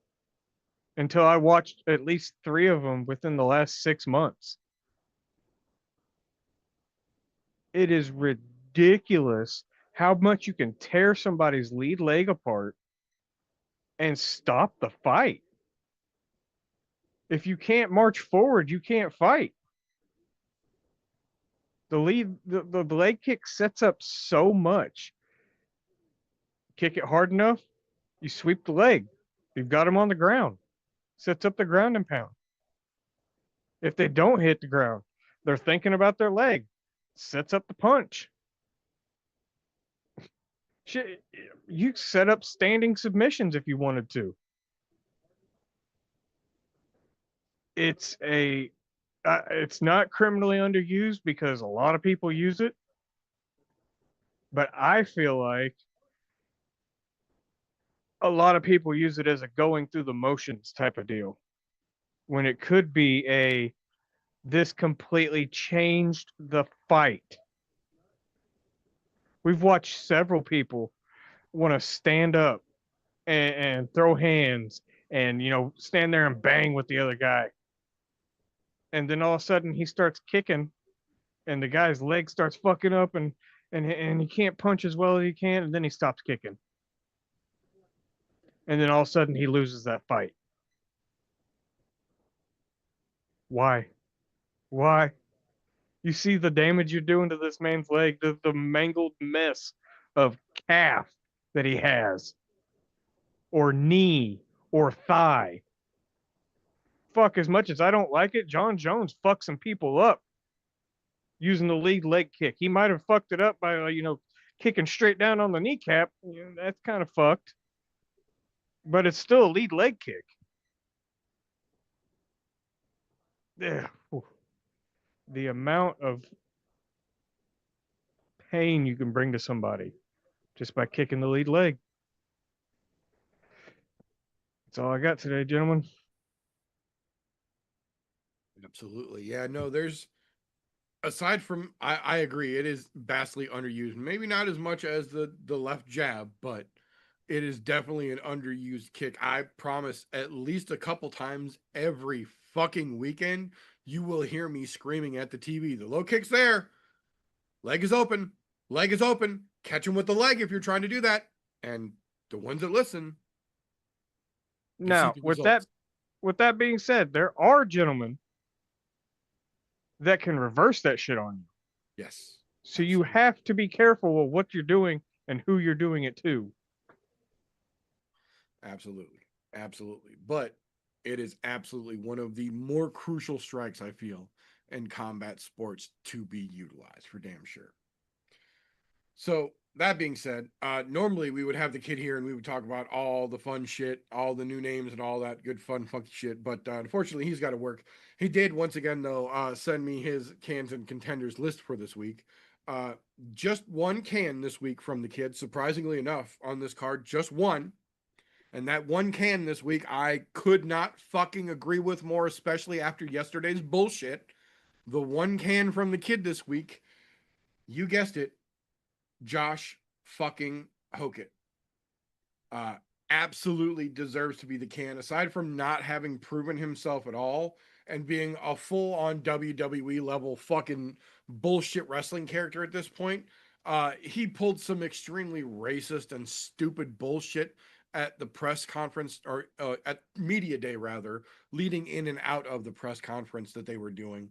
until I watched at least 3 of them within the last 6 months. It is ridiculous how much you can tear somebody's lead leg apart and stop the fight. If you can't march forward, you can't fight. The leg kick sets up so much. Kick it hard enough, you sweep the leg. You've got him on the ground. Sets up the ground and pound. If they don't hit the ground, they're thinking about their leg. Sets up the punch. Shit, you set up standing submissions if you wanted to. It's not criminally underused because a lot of people use it, but I feel like a lot of people use it as a going through the motions type of deal, when it could be this completely changed the fight. We've watched several people want to stand up and throw hands and, stand there and bang with the other guy. And then all of a sudden he starts kicking and the guy's leg starts fucking up, and he can't punch as well as he can, and then he stops kicking. And then all of a sudden he loses that fight. Why? Why? You see the damage you're doing to this man's leg, the mangled mess of calf that he has, or knee, or thigh. Fuck, as much as I don't like it, John Jones fucks some people up using the lead leg kick. He might have fucked it up by, kicking straight down on the kneecap. That's kind of fucked. But it's still a lead leg kick. Yeah. The amount of pain you can bring to somebody just by kicking the lead leg. That's all I got today, gentlemen. Absolutely. Yeah, no, there's aside from I agree, it is vastly underused. Maybe not as much as the left jab, but It is definitely an underused kick. I promise at least a couple times every fucking weekend, you will hear me screaming at the TV. The low kick's there. Leg is open. Leg is open. Catch him with the leg if you're trying to do that. And the ones that listen, you see Now, the with that results. with that being said, there are gentlemen that can reverse that shit on you. Yes. So you have to be careful of what you're doing and who you're doing it to. Absolutely. Absolutely. But it is absolutely one of the more crucial strikes, I feel, in combat sports to be utilized for damn sure. So that being said, normally we would have the kid here and we would talk about all the fun shit, all the new names and all that good fun funky shit. But unfortunately, he's got to work. He did once again though send me his cans and contenders list for this week. Uh, just one can this week from the kid. Surprisingly enough, on this card, just one. And that one can this week, I could not fucking agree with more, especially after yesterday's bullshit. The one can from the kid this week, you guessed it, Josh fucking Hokett. Uh, Absolutely deserves to be the can. Aside from not having proven himself at all and being a full on WWE level fucking bullshit wrestling character at this point, he pulled some extremely racist and stupid bullshit at the press conference or at media day rather, leading in and out of the press conference that they were doing.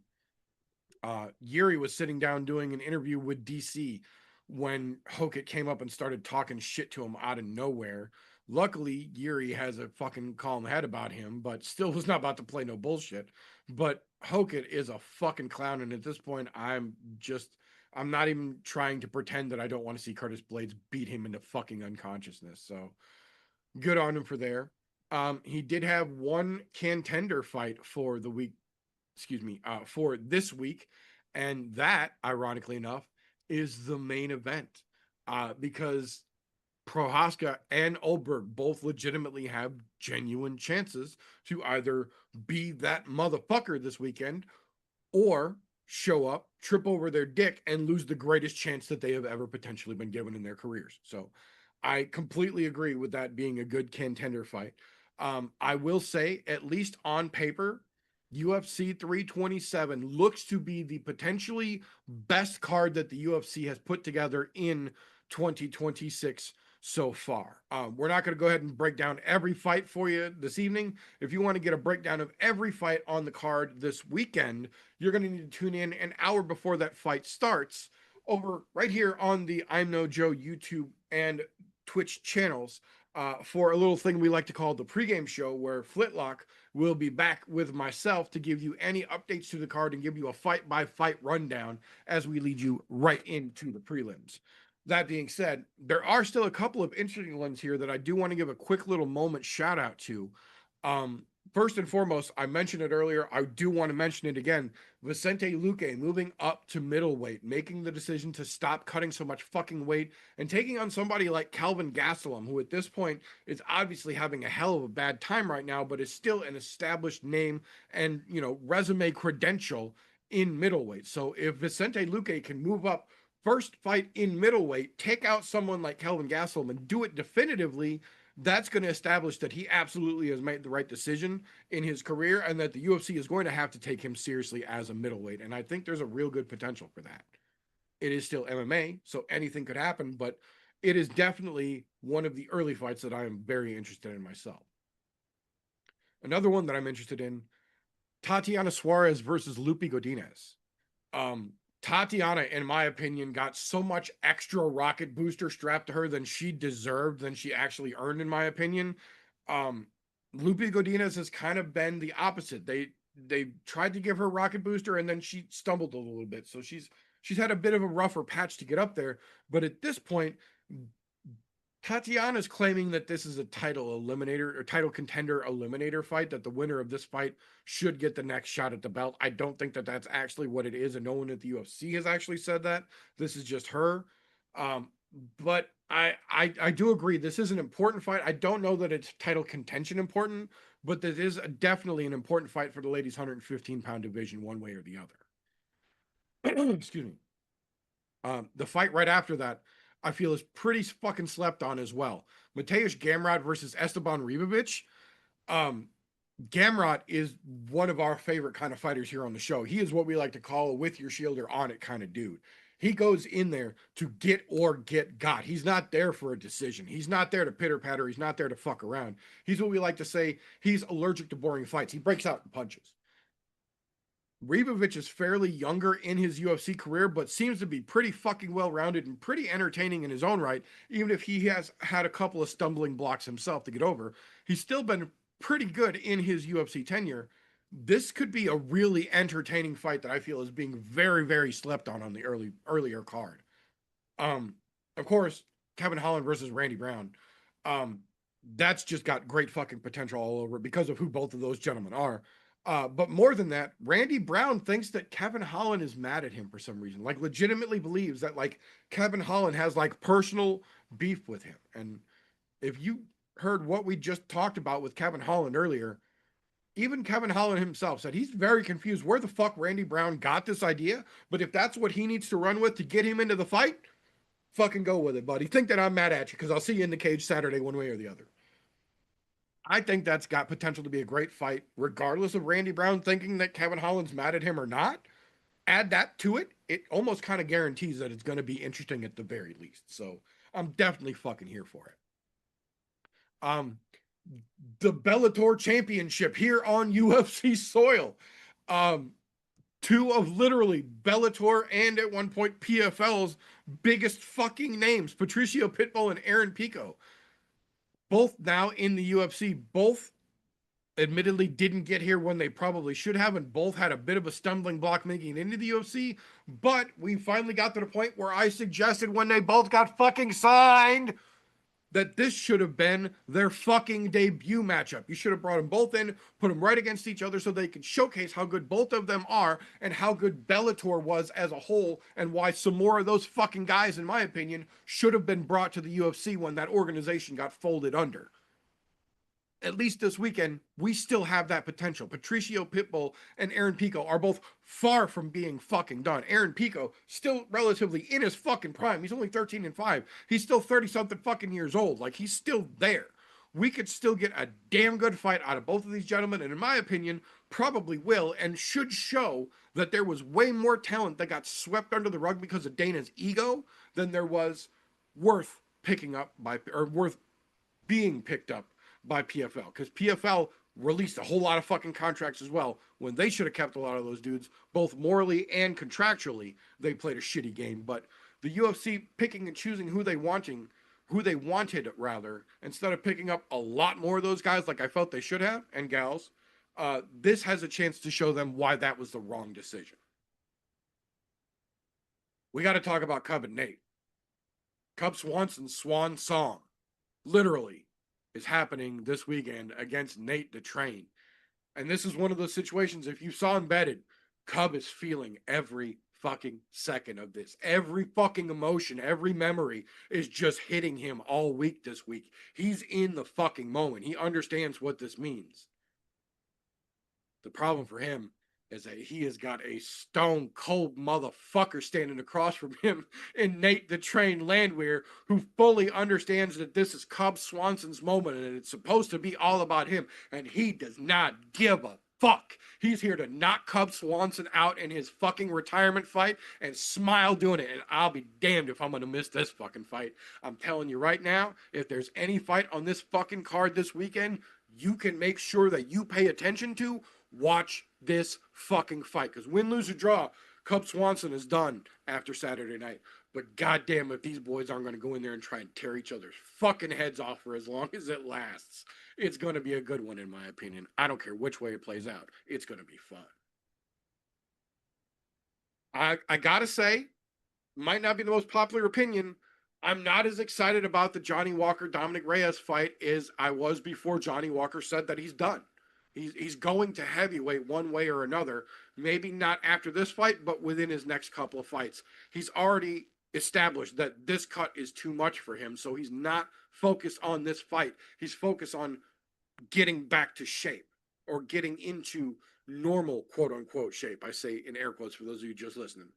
Yuri was sitting down doing an interview with DC when Hokett came up and started talking shit to him out of nowhere. Luckily, Yuri has a fucking calm head about him, but still was not about to play no bullshit. But Hokett is a fucking clown, and at this point, I'm not even trying to pretend that I don't want to see Curtis Blades beat him into fucking unconsciousness. So good on him for there. He did have one contender fight for the week, for this week. And that, ironically enough, is the main event because Prohaska and Olberg both legitimately have genuine chances to either be that motherfucker this weekend or show up, trip over their dick, and lose the greatest chance that they have ever potentially been given in their careers. So I completely agree with that being a good contender fight. I will say, at least on paper, UFC 327 looks to be the potentially best card that the UFC has put together in 2026 so far. We're not going to go ahead and break down every fight for you this evening. If you want to get a breakdown of every fight on the card this weekend, you're going to need to tune in an hour before that fight starts over right here on the I'm No Joe YouTube and Twitch channels for a little thing we like to call the pregame show, where Flitlock will be back with myself to give you any updates to the card and give you a fight by fight rundown as we lead you right into the prelims. That being said, there are still a couple of interesting ones here that I do want to give a quick little moment shout out to. First and foremost, I mentioned it earlier. I do want to mention it again. Vicente Luque moving up to middleweight, making the decision to stop cutting so much fucking weight and taking on somebody like Calvin Gastelum, who at this point is obviously having a hell of a bad time right now, but is still an established name and, resume credential in middleweight. So if Vicente Luque can move up first fight in middleweight, take out someone like Calvin Gastelum and do it definitively, that's going to establish that he absolutely has made the right decision in his career and that the UFC is going to have to take him seriously as a middleweight. And I think there's a real good potential for that. It is still MMA, so anything could happen, but it is definitely one of the early fights that I am very interested in myself. Another one that I'm interested in, Tatiana Suarez versus Lupi Godinez. Tatiana, in my opinion, got so much extra rocket booster strapped to her than she deserved, than she actually earned, in my opinion. Lupi Godinez has kind of been the opposite. They tried to give her rocket booster and then she stumbled a little bit. So she's had a bit of a rougher patch to get up there. But at this point, Tatiana's claiming that this is a title eliminator or title contender eliminator fight, that the winner of this fight should get the next shot at the belt. I don't think that that's actually what it is, and no one at the UFC has actually said that. This is just her. But I do agree this is an important fight. I don't know that it's title contention important, but this is definitely an important fight for the ladies' 115-pound division, one way or the other. Excuse me. The fight right after that, I feel, is pretty fucking slept on as well. Mateusz Gamrot versus Esteban Ribovic. Gamrot is one of our favorite kind of fighters here on the show. He is what we like to call a with your shield or on it kind of dude. He goes in there to get or get got. He's not there for a decision. He's not there to pitter patter. He's not there to fuck around. He's what we like to say. He's allergic to boring fights. He breaks out in punches. Ribovic is fairly younger in his UFC career, but seems to be pretty fucking well-rounded and pretty entertaining in his own right, even if he has had a couple of stumbling blocks himself to get over. He's still been pretty good in his UFC tenure. This could be a really entertaining fight that I feel is being very, very slept on the earlier card. Of course, Kevin Holland versus Randy Brown. That's just got great fucking potential all over because of who both of those gentlemen are. But more than that, Randy Brown thinks that Kevin Holland is mad at him for some reason. Like, legitimately believes that, like, Kevin Holland has, like, personal beef with him. And if you heard what we just talked about with Kevin Holland earlier, even Kevin Holland himself said he's very confused where the fuck Randy Brown got this idea. But if that's what he needs to run with to get him into the fight, fucking go with it, buddy. Think that I'm mad at you because I'll see you in the cage Saturday one way or the other. I think that's got potential to be a great fight, regardless of Randy Brown thinking that Kevin Holland's mad at him or not. Add that to it, it almost kind of guarantees that it's going to be interesting at the very least. So I'm definitely fucking here for it. The Bellator Championship here on UFC soil. Two of literally Bellator and at one point PFL's biggest fucking names, Patricio Pitbull and Aaron Pico. Both now in the UFC, both admittedly didn't get here when they probably should have, and both had a bit of a stumbling block making it into the UFC. But we finally got to the point where I suggested when they both got fucking signed that this should have been their fucking debut matchup. You should have brought them both in, put them right against each other so they could showcase how good both of them are and how good Bellator was as a whole, and why some more of those fucking guys, in my opinion, should have been brought to the UFC when that organization got folded under. At least this weekend, we still have that potential. Patricio Pitbull and Aaron Pico are both far from being fucking done. Aaron Pico, still relatively in his fucking prime. He's only 13-5. He's still 30-something fucking years old. Like, he's still there. We could still get a damn good fight out of both of these gentlemen, and in my opinion, probably will and should show that there was way more talent that got swept under the rug because of Dana's ego than there was worth picking up by, or worth being picked up by PFL, because PFL released a whole lot of fucking contracts as well when they should have kept a lot of those dudes, both morally and contractually. They played a shitty game. But the UFC picking and choosing who they wanted rather, instead of picking up a lot more of those guys like I felt they should have, and gals, this has a chance to show them why that was the wrong decision. We got to talk about Cub and Nate. Cub Swanson's swan song, literally, is happening this weekend against Nate the Train. And this is one of those situations, if you saw Embedded, Cub is feeling every fucking second of this. Every fucking emotion, every memory is just hitting him all week this week. He's in the fucking moment. He understands what this means. The problem for him is that he has got a stone cold motherfucker standing across from him in Nate the Train Landwehr, who fully understands that this is Cub Swanson's moment and it's supposed to be all about him, and he does not give a fuck. He's here to knock Cub Swanson out in his fucking retirement fight and smile doing it, and I'll be damned if I'm gonna miss this fucking fight. I'm telling you right now, if there's any fight on this fucking card this weekend you can make sure that you pay attention to, watch this fucking fight. Because win, lose, or draw, Cub Swanson is done after Saturday night. But goddamn, if these boys aren't going to go in there and try and tear each other's fucking heads off for as long as it lasts, it's going to be a good one, in my opinion. I don't care which way it plays out. It's going to be fun. I got to say, might not be the most popular opinion, I'm not as excited about the Johnny Walker Dominic Reyes fight as I was before Johnny Walker said that he's done. He's going to heavyweight one way or another. Maybe not after this fight, but within his next couple of fights. He's already established that this cut is too much for him, so he's not focused on this fight. He's focused on getting back to shape, or getting into normal quote-unquote shape. I say in air quotes for those of you just listening.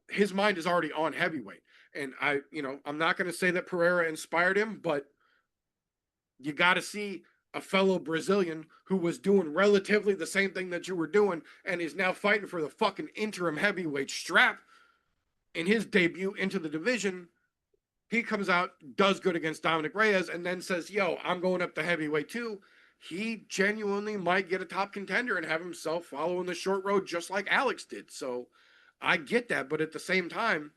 His mind is already on heavyweight. And I'm not going to say that Pereira inspired him, but You got to see a fellow Brazilian who was doing relatively the same thing that you were doing and is now fighting for the fucking interim heavyweight strap in his debut into the division. He comes out, does good against Dominic Reyes, and then says, yo, I'm going up to heavyweight too. He genuinely might get a top contender and have himself following the short road just like Alex did. So I get that. But at the same time,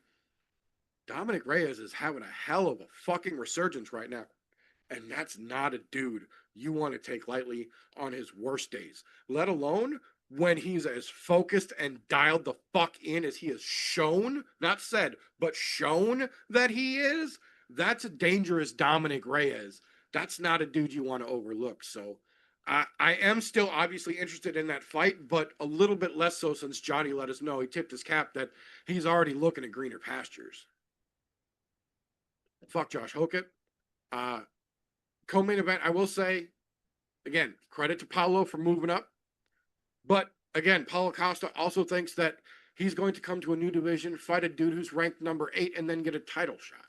Dominic Reyes is having a hell of a fucking resurgence right now. And that's not a dude you want to take lightly on his worst days, let alone when he's as focused and dialed the fuck in as he has shown, not said, but shown that he is. That's a dangerous Dominic Reyes. That's not a dude you want to overlook. So I am still obviously interested in that fight, but a little bit less so since Johnny let us know, he tipped his cap that he's already looking at greener pastures. Fuck Josh Hokett. Co-main event, I will say, again, credit to Paulo for moving up. But again, Paulo Costa also thinks that he's going to come to a new division, fight a dude who's ranked number 8, and then get a title shot.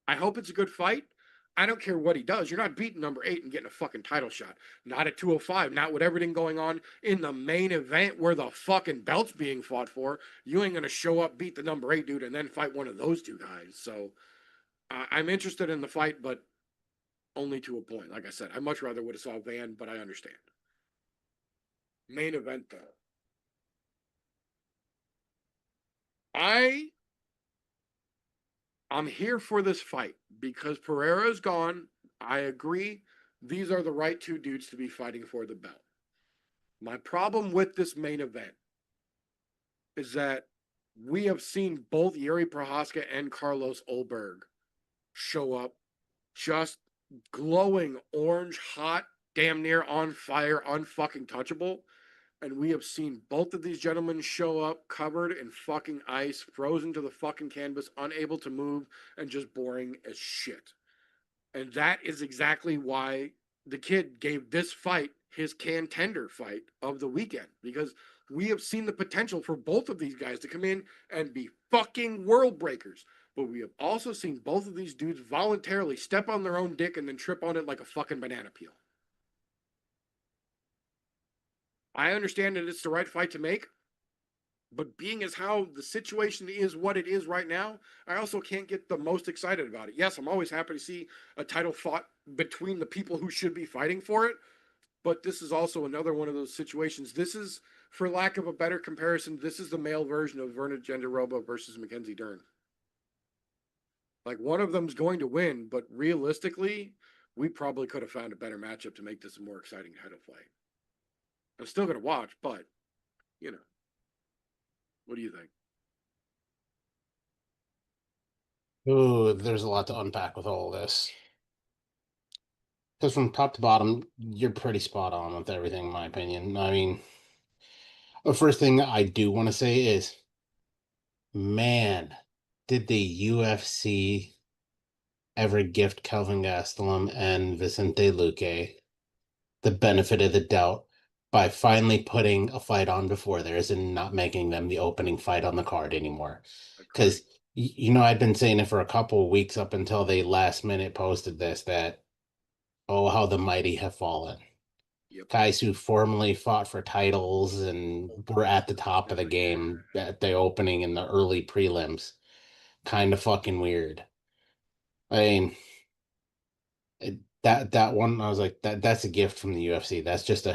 I hope it's a good fight. I don't care what he does. You're not beating number 8 and getting a fucking title shot. Not at 205. Not with everything going on in the main event where the fucking belt's being fought for. You ain't going to show up, beat the number 8 dude, and then fight one of those two guys. So I'm interested in the fight, but only to a point. Like I said, I much rather would have saw Van, but I understand. Main event, though. I'm here for this fight because Pereira is gone. I agree. These are the right two dudes to be fighting for the belt. My problem with this main event is that we have seen both Yuri Prohaska and Carlos Ulberg show up just glowing orange, hot, damn near on fire, unfucking touchable. And we have seen both of these gentlemen show up covered in fucking ice, frozen to the fucking canvas, unable to move, and just boring as shit. And that is exactly why the kid gave this fight his contender fight of the weekend, because we have seen the potential for both of these guys to come in and be fucking world breakers. But we have also seen both of these dudes voluntarily step on their own dick and then trip on it like a fucking banana peel. I understand that it's the right fight to make, but being as how the situation is what it is right now, I also can't get the most excited about it. Yes, I'm always happy to see a title fought between the people who should be fighting for it, but this is also another one of those situations. This is, for lack of a better comparison, this is the male version of Verna Genderoba versus Mackenzie Dern. Like, one of them's going to win, but realistically, we probably could have found a better matchup to make this a more exciting title fight. I'm still going to watch, but, you know. What do you think? Ooh, there's a lot to unpack with all this. Because from top to bottom, you're pretty spot on with everything, in my opinion. I mean, the first thing I do want to say is, man, did the UFC ever gift Kelvin Gastelum and Vicente Luque the benefit of the doubt by finally putting a fight on before theirs and not making them the opening fight on the card anymore. Because, I'd been saying it for a couple of weeks up until they last minute posted this, that, oh, how the mighty have fallen. Yep. Guys who formerly fought for titles and were at the top of the game at the opening in the early prelims. Kind of fucking weird. I mean, that one, I was like, that's a gift from the UFC. That's just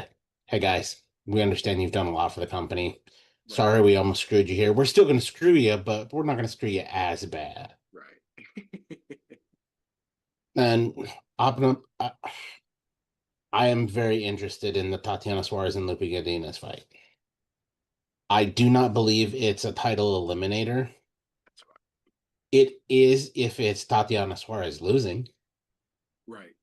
hey guys, we understand you've done a lot for the company. Sorry, we almost screwed you here. We're still going to screw you, but we're not going to screw you as bad. Right. And I am very interested in the Tatiana Suarez and Lupe Godinez fight. I do not believe it's a title eliminator. That's right. It is if it's Tatiana Suarez losing. Right.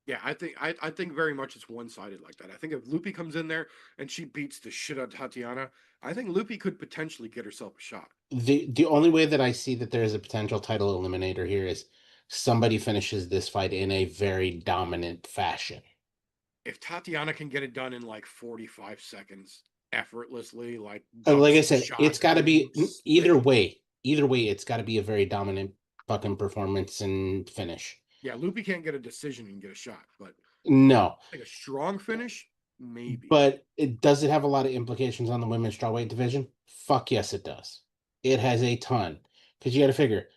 Yeah, I think very much it's one-sided like that. I think if Lupe comes in there and she beats the shit out of Tatiana, I think Lupe could potentially get herself a shot. The only way that I see that there is a potential title eliminator here is somebody finishes this fight in a very dominant fashion. If Tatiana can get it done in like 45 seconds effortlessly, like I dumps said, shots, it's got to be moves, either way. Either way, it's got to be a very dominant fucking performance and finish. Yeah, Loopy can't get a decision and get a shot, but No, like a strong finish, maybe. but does it have a lot of implications on the women's strawweight division? Fuck yes, it does. It has a ton. Because you got to figure,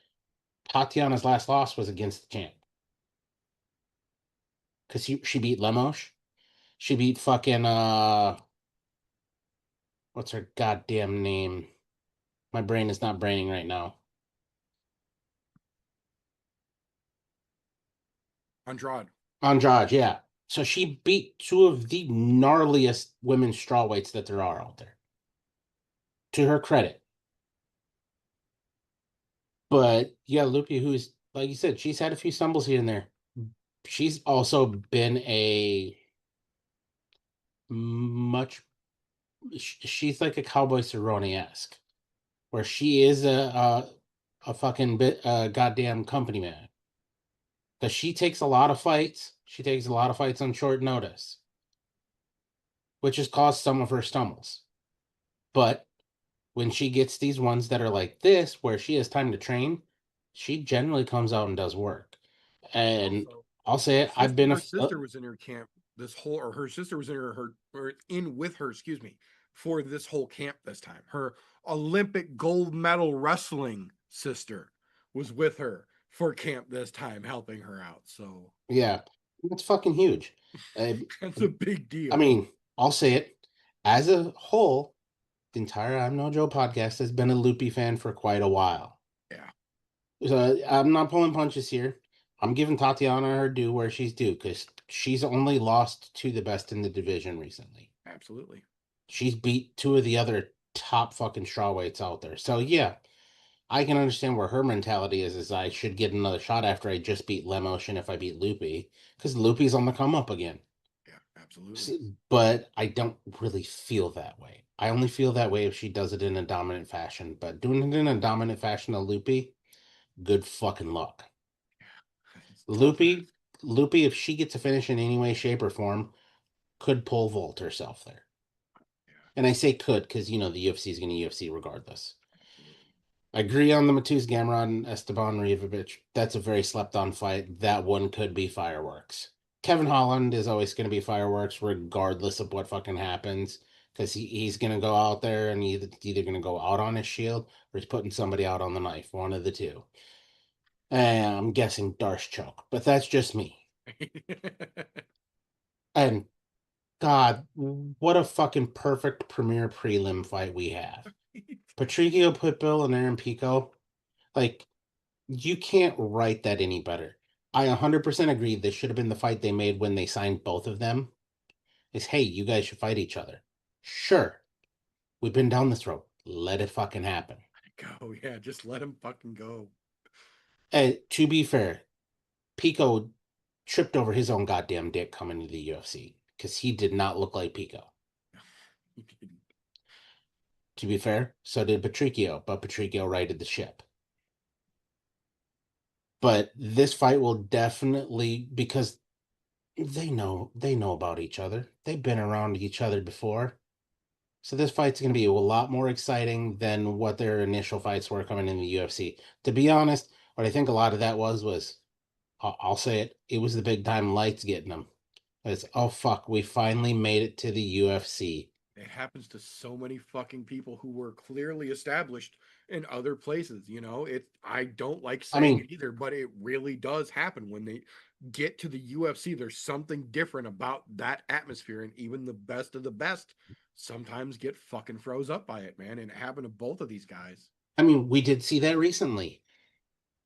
Tatiana's last loss was against the champ. Because she beat Lemos. She beat fucking what's her goddamn name? My brain is not braining right now. Andrade. Andrade, yeah. So she beat two of the gnarliest women's strawweights that there are out there. To her credit. But yeah, Lupi, who's like you said, she's had a few stumbles here and there. She's also been a much she's like a Cowboy Cerrone-esque, where she is a fucking bit goddamn company man. Because she takes a lot of fights. She takes a lot of fights on short notice, which has caused some of her stumbles. But when she gets these ones that are like this, where she has time to train, she generally comes out and does work. And Also, I'll say it, I've been a her sister was in her camp this whole, or her sister was in her or in with her, excuse me, for this whole camp this time. Her Olympic gold medal wrestling sister was with her for camp this time, helping her out. So yeah, it's fucking huge. Uh, that's a big I deal. mean, I'll say it as a whole. The entire I'm No Joe podcast has been a Loopy fan for quite a while. Yeah, So I'm not pulling punches here. I'm giving Tatiana her due where she's due because she's only lost to the best in the division recently. absolutely. She's beat two of the other top fucking strawweights out there. So yeah, I can understand where her mentality is I should get another shot after I just beat Lemos and if I beat Loopy, because Loopy's on the come up again. Yeah, absolutely. But I don't really feel that way. I only feel that way if she does it in a dominant fashion. But doing it in a dominant fashion to Loopy, good fucking luck. It's tough. Loopy, Loopy, if she gets a finish in any way, shape, or form, could pole vault herself there. Yeah, And I say could because the UFC is going to UFC regardless. absolutely. I agree on the Matus Gamrot and Esteban Rivovic. That's a very slept on fight. That one could be fireworks. Kevin Holland is always going to be fireworks regardless of what fucking happens because he's going to go out there and either going to go out on his shield or he's putting somebody out on the knife. One of the two. And I'm guessing Darce choke, but that's just me. And God, what a fucking perfect premier prelim fight we have. Patricio Pitbull and Aaron Pico. Like, you can't write that any better. I 100% agree this should have been the fight they made when they signed both of them. Is, hey, you guys should fight each other. Sure. We've been down this road. Let it fucking happen. Go, yeah, just let him fucking go. And to be fair, Pico tripped over his own goddamn dick coming to the UFC because he did not look like Pico. He didn't. To be fair, so did Patricio, but Patricio righted the ship. But this fight will definitely because they know about each other. They've been around each other before. So this fight's going to be a lot more exciting than what their initial fights were coming in the UFC. To be honest, what I think a lot of that was I'll say it, it was the big time lights getting them. It's, oh fuck, we finally made it to the UFC. It happens to so many fucking people who were clearly established in other places. I don't like I saying mean, it either, but it really does happen when they get to the UFC. There's something different about that atmosphere, and even the best of the best sometimes get fucking froze up by it, man. And it happened to both of these guys. we did see that recently.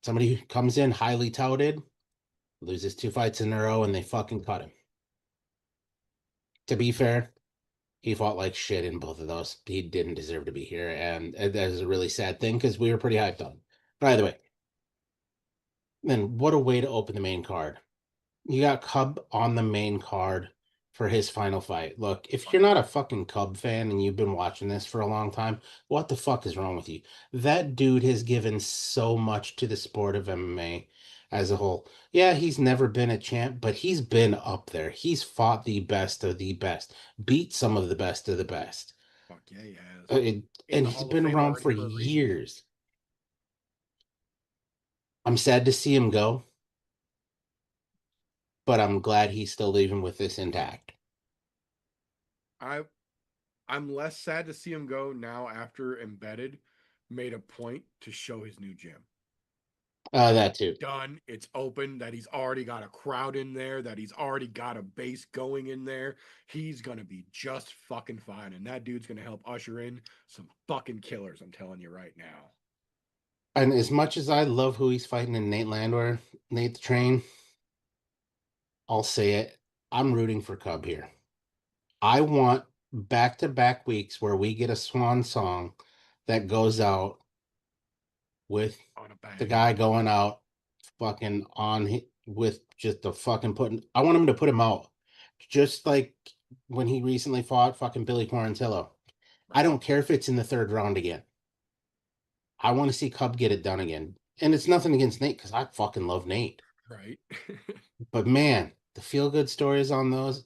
Somebody who comes in highly touted, loses two fights in a row, and they fucking cut him. To be fair, he fought like shit in both of those. He didn't deserve to be here, and that is a really sad thing because we were pretty hyped on him. But either way, then what a way to open the main card. You got Cub on the main card for his final fight. Look, if you're not a fucking Cub fan and you've been watching this for a long time, what the fuck is wrong with you? That dude has given so much to the sport of MMA as a whole. Yeah, he's never been a champ, but he's been up there. He's fought the best of the best, beat some of the best of the best. Fuck yeah, he has. Uh, it- In and the he's Hall of been Fame around already for for a reason. years. I'm sad to see him go, but I'm glad he's still leaving with this intact. I I'm less sad to see him go now after Embedded made a point to show his new gym. That too. Done. It's open. That he's already got a crowd in there. That he's already got a base going in there. He's gonna be just fucking fine, and that dude's gonna help usher in some fucking killers. I'm telling you right now. And as much as I love who he's fighting in Nate Landwehr, Nate the Train, I'll say it. I'm rooting for Cub here. I want back-to-back weeks where we get a swan song that goes out with On a the bang. guy going out fucking with just the fucking putting. I want him to put him out, just like when he recently fought fucking Billy Quarantillo. I Right. don't care if it's in the third round again. I want to see Cub get it done again. And it's nothing against Nate because I fucking love Nate. Right. But man, the feel good stories on those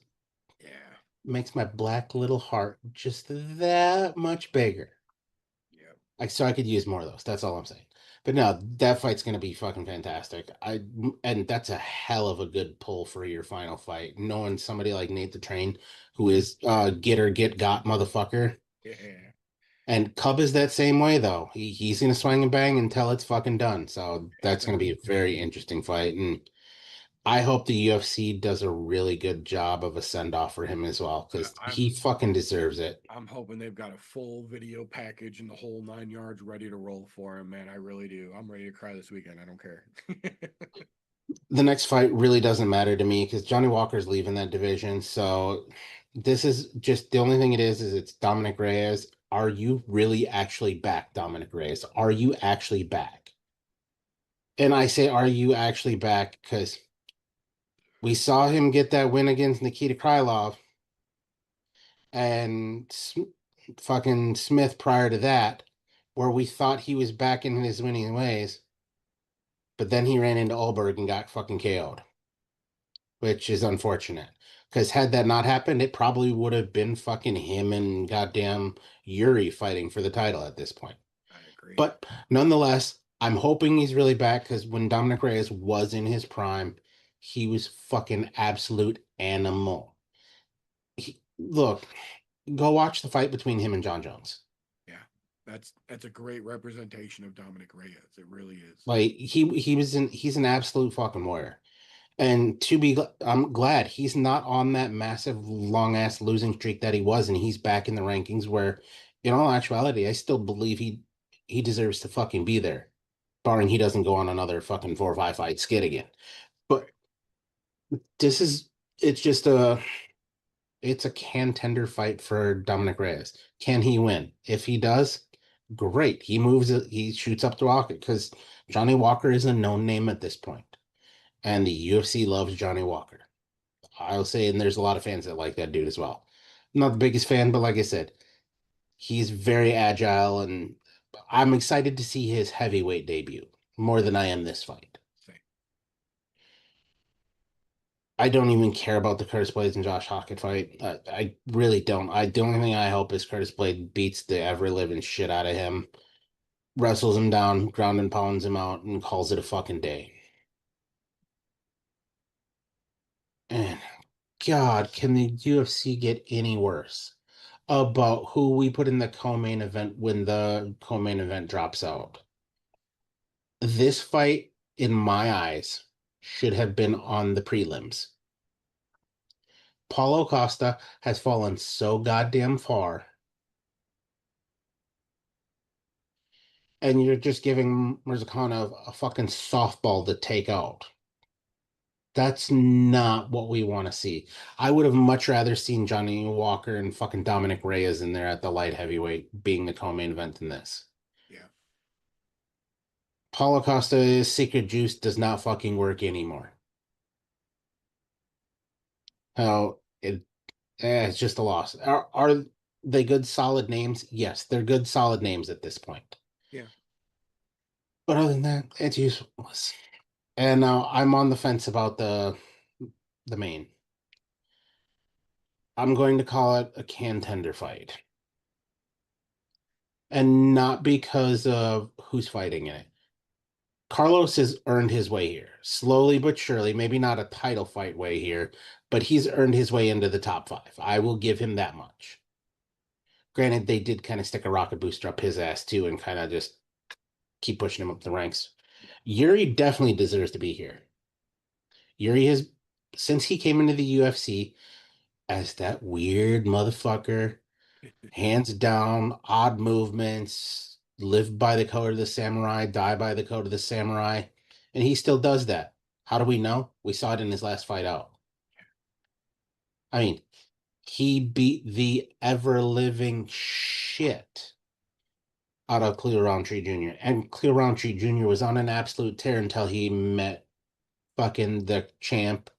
Yeah. makes my black little heart just that much bigger. Yeah. So I could use more of those. That's all I'm saying. But no, that fight's gonna be fucking fantastic. And that's a hell of a good pull for your final fight. Knowing somebody like Nate the Train, who is get or get got motherfucker. Yeah. And Cub is that same way though. He's gonna swing and bang until it's fucking done. So that's gonna Expect be it. a very interesting fight. And I hope the UFC does a really good job of a send off for him as well, because he I'm fucking deserves it. I'm hoping they've got a full video package and the whole 9 yards ready to roll for him, man. I really do. I'm ready to cry this weekend. I don't care. The next fight really doesn't matter to me because Johnny Walker's leaving that division. So this is just the only thing it is it's Dominic Reyes. Are you really actually back, Dominic Reyes? Are you actually back? And I say, are you actually back? Because we saw him get that win against Nikita Krylov and fucking Smith prior to that, where we thought he was back in his winning ways, but then he ran into Ulberg and got fucking KO'd, which is unfortunate. Because had that not happened, it probably would have been fucking him and goddamn Yuri fighting for the title at this point. I agree. But nonetheless, I'm hoping he's really back because when Dominic Reyes was in his prime, he was fucking absolute animal. Look, go watch the fight between him and John Jones. Yeah. That's a great representation of Dominic Reyes. It really is. Like he's an absolute fucking warrior. And I'm glad he's not on that massive long ass losing streak that he was, and he's back in the rankings where, in all actuality, I still believe he deserves to fucking be there, barring he doesn't go on another fucking 4 or 5 fight skid again. But Right. this is it's a contender fight for Dominic Reyes. Can he win? If he does, great. He shoots up the rocket because Johnny Walker is a known name at this point, and the UFC loves Johnny Walker. I'll say, and there's a lot of fans that like that dude as well. I'm not the biggest fan, but like I said, he's very agile, and I'm excited to see his heavyweight debut more than I am this fight. Same. I don't even care about the Curtis Blades and Josh Hockett fight. I really don't. The only thing I hope is Curtis Blade beats the ever living shit out of him, wrestles him down, ground and pounds him out, and calls it a fucking day. And God, can the UFC get any worse about who we put in the co-main event when the co-main event drops out? This fight, in my eyes, should have been on the prelims. Paulo Costa has fallen so goddamn far, and you're just giving Mirzakhana a fucking softball to take out. That's not what we want to see. I would have much rather seen Johnny Walker and fucking Dominic Reyes in there at the light heavyweight being the co-main event in this. Yeah. Paulo Costa's secret juice does not fucking work anymore. How it's just a loss. Are they good solid names? Yes, they're good solid names at this point. Yeah. But other than that, it's useless. And now I'm on the fence about the main. I'm going to call it a contender fight. And not because of who's fighting in it, Carlos has earned his way here, slowly but surely. Maybe not a title fight way here, but he's earned his way into the top 5. I will give him that much. Granted, they did kind of stick a rocket booster up his ass too, and kind of just keep pushing him up the ranks. Yuri definitely deserves to be here. Yuri has, since he came into the UFC as that weird motherfucker, hands down, odd movements, live by the code of the samurai, die by the code of the samurai, and he still does that. How do we know? We saw it in his last fight out. I mean, he beat the ever living shit out of Cleo Roundtree Jr. And Cleo Roundtree Jr. was on an absolute tear until he met fucking the champ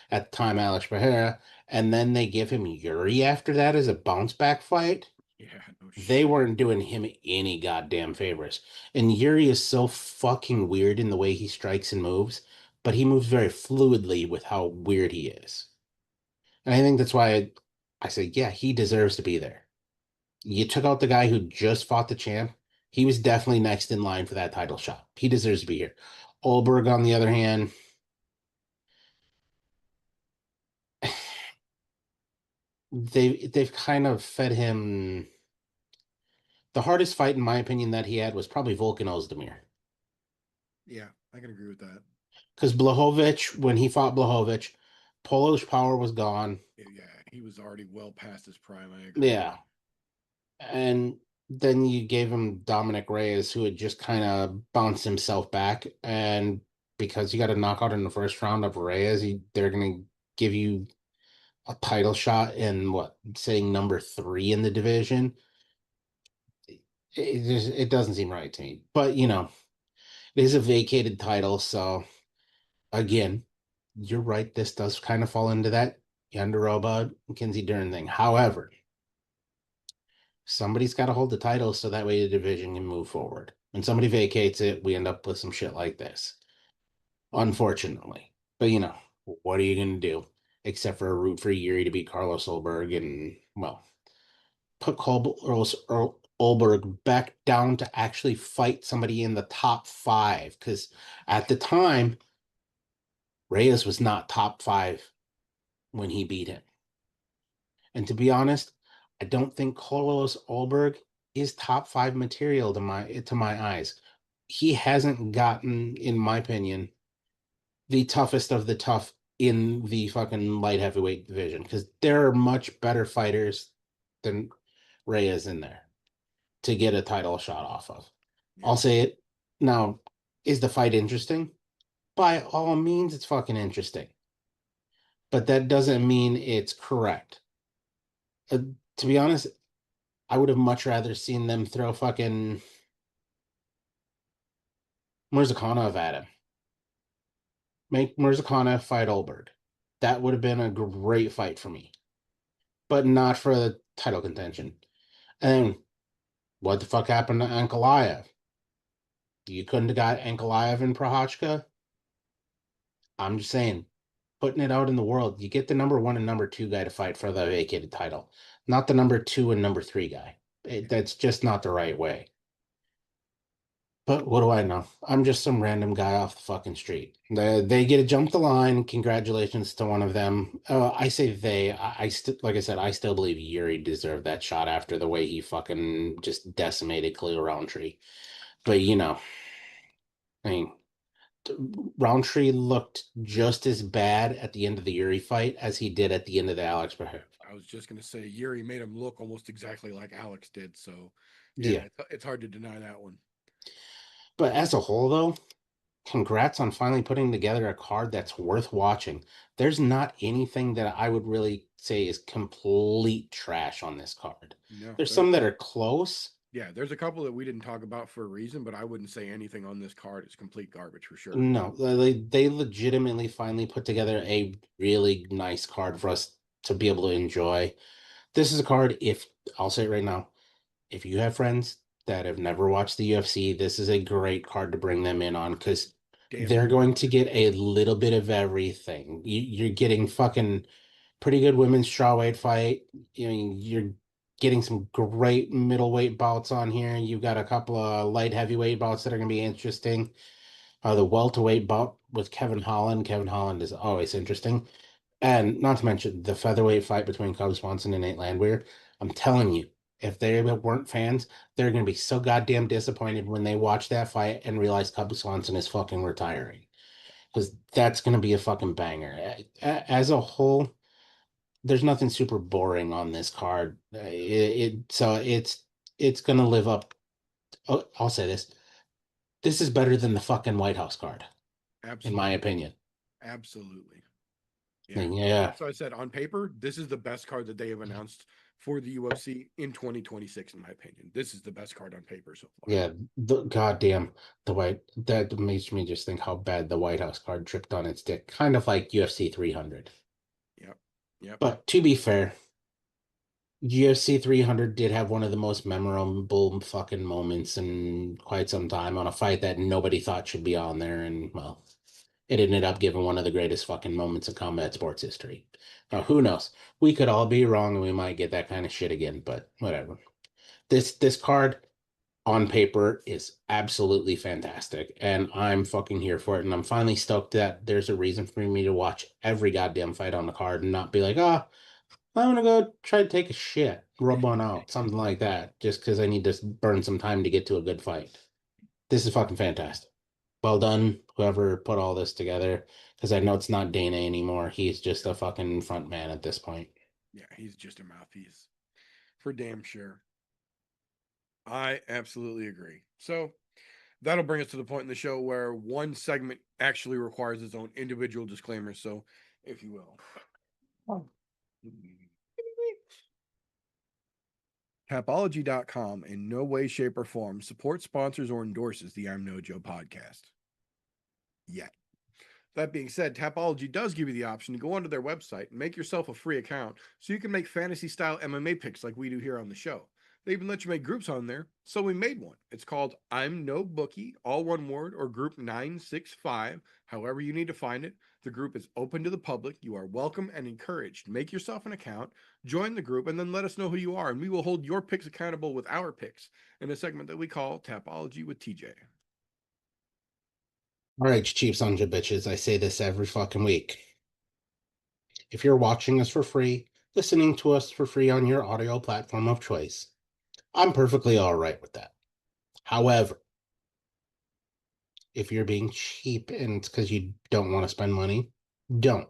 at the time, Alex Pereira, and then they give him Yuri after that as a bounce back fight. Yeah, no They shit. weren't doing him any goddamn favors. And Yuri is so fucking weird in the way he strikes and moves, but he moves very fluidly with how weird he is. And I think that's why I say, yeah, he deserves to be there. You took out the guy who just fought the champ. He was definitely next in line for that title shot. He deserves to be here. Olberg, on the other hand, they've kind of fed him. The hardest fight, in my opinion, that he had was probably Volkan Ozdemir. Yeah, I can agree with that. Because Blachowicz, when he fought Blachowicz, Polish power was gone. Yeah, he was already well past his prime. I agree. Yeah. And then you gave him Dominic Reyes, who had just kind of bounced himself back. And because you got a knockout in the first round of Reyes, they're going to give you a title shot in what, saying number 3 in the division. It doesn't seem right to me. But, it is a vacated title. So, again, you're right. This does kind of fall into that Yandaroba, Kinsey Dern thing. However, somebody's got to hold the title so that way the division can move forward. When somebody vacates it, we end up with some shit like this, unfortunately. But what are you going to do except for root for Yuri to beat Carlos Olberg and, well, put Carlos Olberg back down to actually fight somebody in the top 5? Because at the time, Reyes was not top 5 when he beat him. And to be honest, I don't think Carlos Olberg is top 5 material to my eyes. He hasn't gotten, in my opinion, the toughest of the tough in the fucking light heavyweight division, because there are much better fighters than Reyes in there to get a title shot off of. Yeah. I'll say it now. Is the fight interesting? By all means, it's fucking interesting, but that doesn't mean it's correct. To be honest, I would have much rather seen them throw fucking Mirzakhanov at him. Make Mirzakhanov fight Olberg. That would have been a great fight for me, but not for the title contention. And what the fuck happened to Ankalaev? You couldn't have got Ankalaev and Prochazka? I'm just saying, putting it out in the world, you get the number 1 and number 2 guy to fight for the vacated title, not the number 2 and number 3 guy. That's just not the right way. But what do I know? I'm just some random guy off the fucking street. They get to jump the line. Congratulations to one of them. I say they. Like I said, I still believe Yuri deserved that shot after the way he fucking just decimated Cleo Roundtree. But I mean, Roundtree looked just as bad at the end of the Yuri fight as he did at the end of the Alex Pereira. I was just gonna say Yuri made him look almost exactly like Alex did. So Yeah. it's hard to deny that one. But as a whole, though, congrats on finally putting together a card that's worth watching. There's not anything that I would really say is complete trash on this card. No, There's some that are close. yeah, there's a couple that we didn't talk about for a reason, but I wouldn't say anything on this card is complete garbage for sure. No, they legitimately finally put together a really nice card for us to be able to enjoy. This is a card, if I'll say it right now, if you have friends that have never watched the UFC, this is a great card to bring them in on, because they're going to get a little bit of everything. You're getting fucking pretty good women's strawweight fight. You're getting some great middleweight bouts on here. You've got a couple of light heavyweight bouts that are going to be interesting. The welterweight bout with Kevin Holland. Kevin Holland is always interesting. And not to mention the featherweight fight between Cub Swanson and Nate Landwehr. I'm telling you, if they weren't fans, they're going to be so goddamn disappointed when they watch that fight and realize Cub Swanson is fucking retiring. Because that's going to be a fucking banger. As a whole, there's nothing super boring on this card. So it's going to live up. Oh, I'll say this. This is better than the fucking White House card, in my Absolutely. opinion. Absolutely. Yeah. Yeah. That's what I said. On paper, this is the best card that they have announced for the UFC in 2026, in my opinion. This is the best card on paper so far. Yeah, the goddamn the white that makes me just think how bad the White House card tripped on its dick, kind of like UFC 300. Yep. Yep. But to be fair, UFC 300 did have one of the most memorable fucking moments in quite some time on a fight that nobody thought should be on there, and well, it ended up giving one of the greatest fucking moments of combat sports history. Now, who knows? We could all be wrong, and we might get that kind of shit again, but whatever. This card on paper is absolutely fantastic, and I'm fucking here for it. And I'm finally stoked that there's a reason for me to watch every goddamn fight on the card and not be like, oh, I'm gonna go try to take a shit, rub one out, something like that, just because I need to burn some time to get to a good fight. This is fucking fantastic. Well done, whoever put all this together, because I know it's not Dana anymore. He's just a fucking front man at this point. Yeah, he's just a mouthpiece. For damn sure. I absolutely agree. So that'll bring us to the point in the show where one segment actually requires its own individual disclaimer. So, if you will. Tapology.com in no way, shape, or form supports, sponsors, or endorses the I'm No Joe podcast. Yet. That being said, Tapology does give you the option to go onto their website and make yourself a free account so you can make fantasy style MMA picks like we do here on the show. They even let you make groups on there, so we made one. It's called I'm No Bookie, all one word, or Group 965, however you need to find it. The group is open to the public. You are welcome and encouraged. Make yourself an account, join the group, and then let us know who you are, and we will hold your picks accountable with our picks in a segment that we call Tapology with TJ. All right, you cheap sons of bitches. I say this every fucking week. If you're watching us for free, listening to us for free on your audio platform of choice, I'm perfectly all right with that. However, if you're being cheap and it's because you don't want to spend money, don't.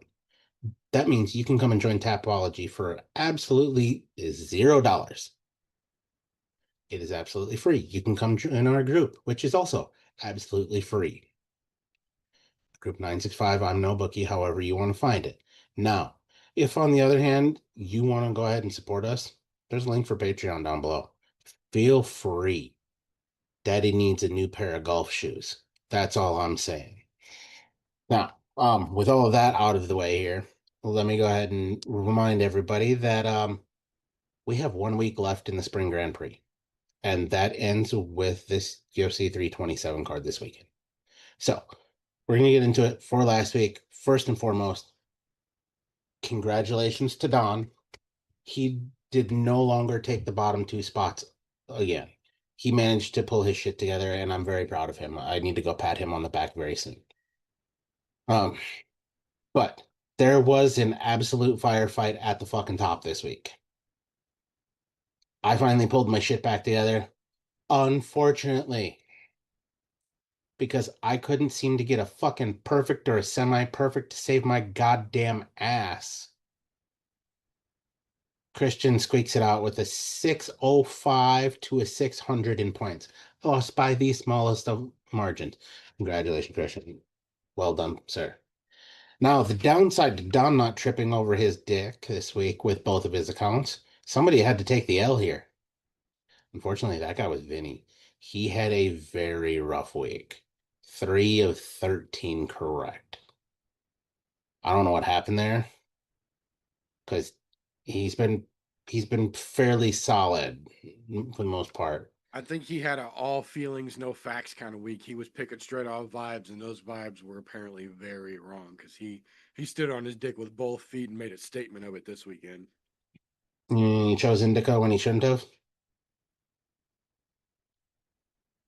That means you can come and join Tapology for absolutely $0. It is absolutely free. You can come join our group, which is also absolutely free. Group 965, I'm no bookie, however you want to find it. Now, if on the other hand, you want to go ahead and support us, there's a link for Patreon down below. Feel free. Daddy needs a new pair of golf shoes. That's all I'm saying. Now, with all of that out of the way here, let me go ahead and remind everybody that we have 1 week left in the Spring Grand Prix, and that ends with this UFC 327 card this weekend. So we're gonna get into it for last week. First and foremost, congratulations to Don. He did no longer take the bottom two spots again. He managed to pull his shit together, and I'm very proud of him. I need to go pat him on the back very soon. Um, but there was an absolute firefight at the fucking top this week. I finally pulled my shit back together. Unfortunately, because I couldn't seem to get a fucking perfect or a semi-perfect to save my goddamn ass. Christian squeaks it out with a 605 to a 600 in points. Lost by the smallest of margins. Congratulations, Christian. Well done, sir. Now, the downside to Don not tripping over his dick this week with both of his accounts, somebody had to take the L here. Unfortunately, that guy was Vinny. He had a very rough week. 3 of 13 correct. I don't know what happened there because he's been he's been fairly solid for the most part. I think he had a all feelings, no facts kind of week. He was picking straight off vibes, and those vibes were apparently very wrong because he stood on his dick with both feet and made a statement of it this weekend. He chose Indica when he shouldn't have.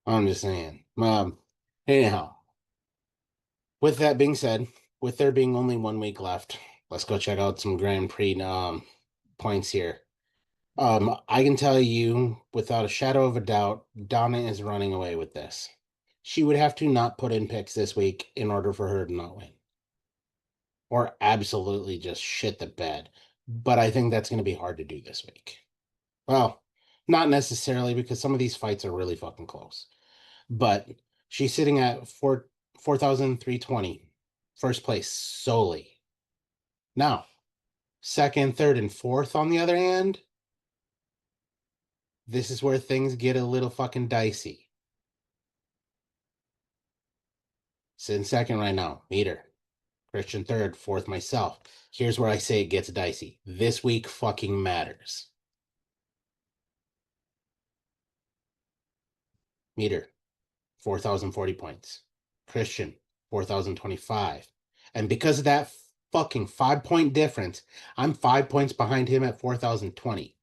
I'm just saying. Anyhow, With that being said, with there being only 1 week left, let's go check out some Grand Prix points here. I can tell you without a shadow of a doubt, Donna is running away with this. She would have to not put in picks this week in order for her to not win. Or absolutely just shit the bed. But I think that's going to be hard to do this week. Well, not necessarily because some of these fights are really fucking close. But she's sitting at 4,320, first place solely. Now, second, third, and fourth, on the other hand, this is where things get a little fucking dicey. Sitting second right now, Meter. Christian third, fourth, myself. Here's where I say it gets dicey. This week fucking matters. Meter, 4,040 points. Christian, 4,025. And because of that fucking 5 point difference, I'm 5 points behind him at 4,020.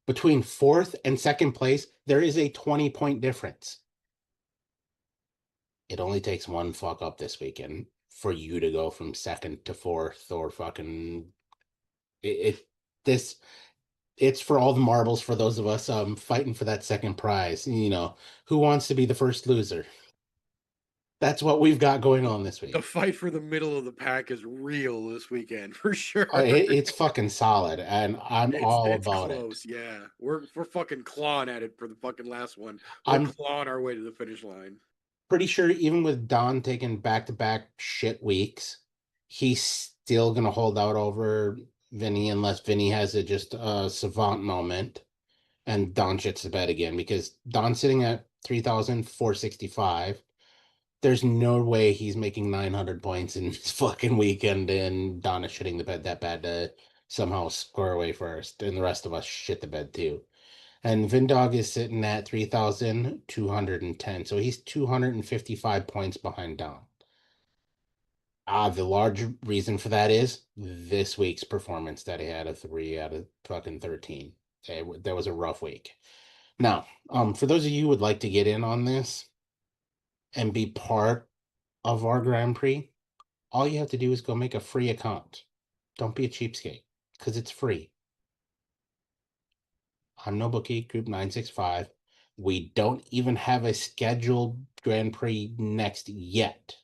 Between fourth and second place, there is a 20 point difference. It only takes one fuck up this weekend for you to go from second to fourth or fucking this it's for all the marbles for those of us fighting for that second prize. Who wants to be the first loser? That's what we've got going on this The week. fight for the middle of the pack is real this weekend for sure. It's fucking solid, and I'm all It's about it. close, yeah. We're fucking clawing at it for the fucking last one. We're I'm clawing our way to the finish line. pretty sure even with Don taking back-to-back shit weeks, he's still gonna hold out over Vinny unless Vinny has just a savant moment and Don shits the bed again, because Don's sitting at 3,465. There's no way he's making 900 points in this fucking weekend and Don is shitting the bed that bad to somehow score away first, and the rest of us shit the bed too. And Vindog is sitting at 3,210. So he's 255 points behind Don. The large reason for that is this week's performance that he had a 3 out of fucking 13. That was a rough week. Now, for those of you who would like to get in on this and be part of our Grand Prix, all you have to do is go make a free account. Don't be a cheapskate, because it's free. I'm NoBookie, Group 965. We don't even have a scheduled Grand Prix next yet.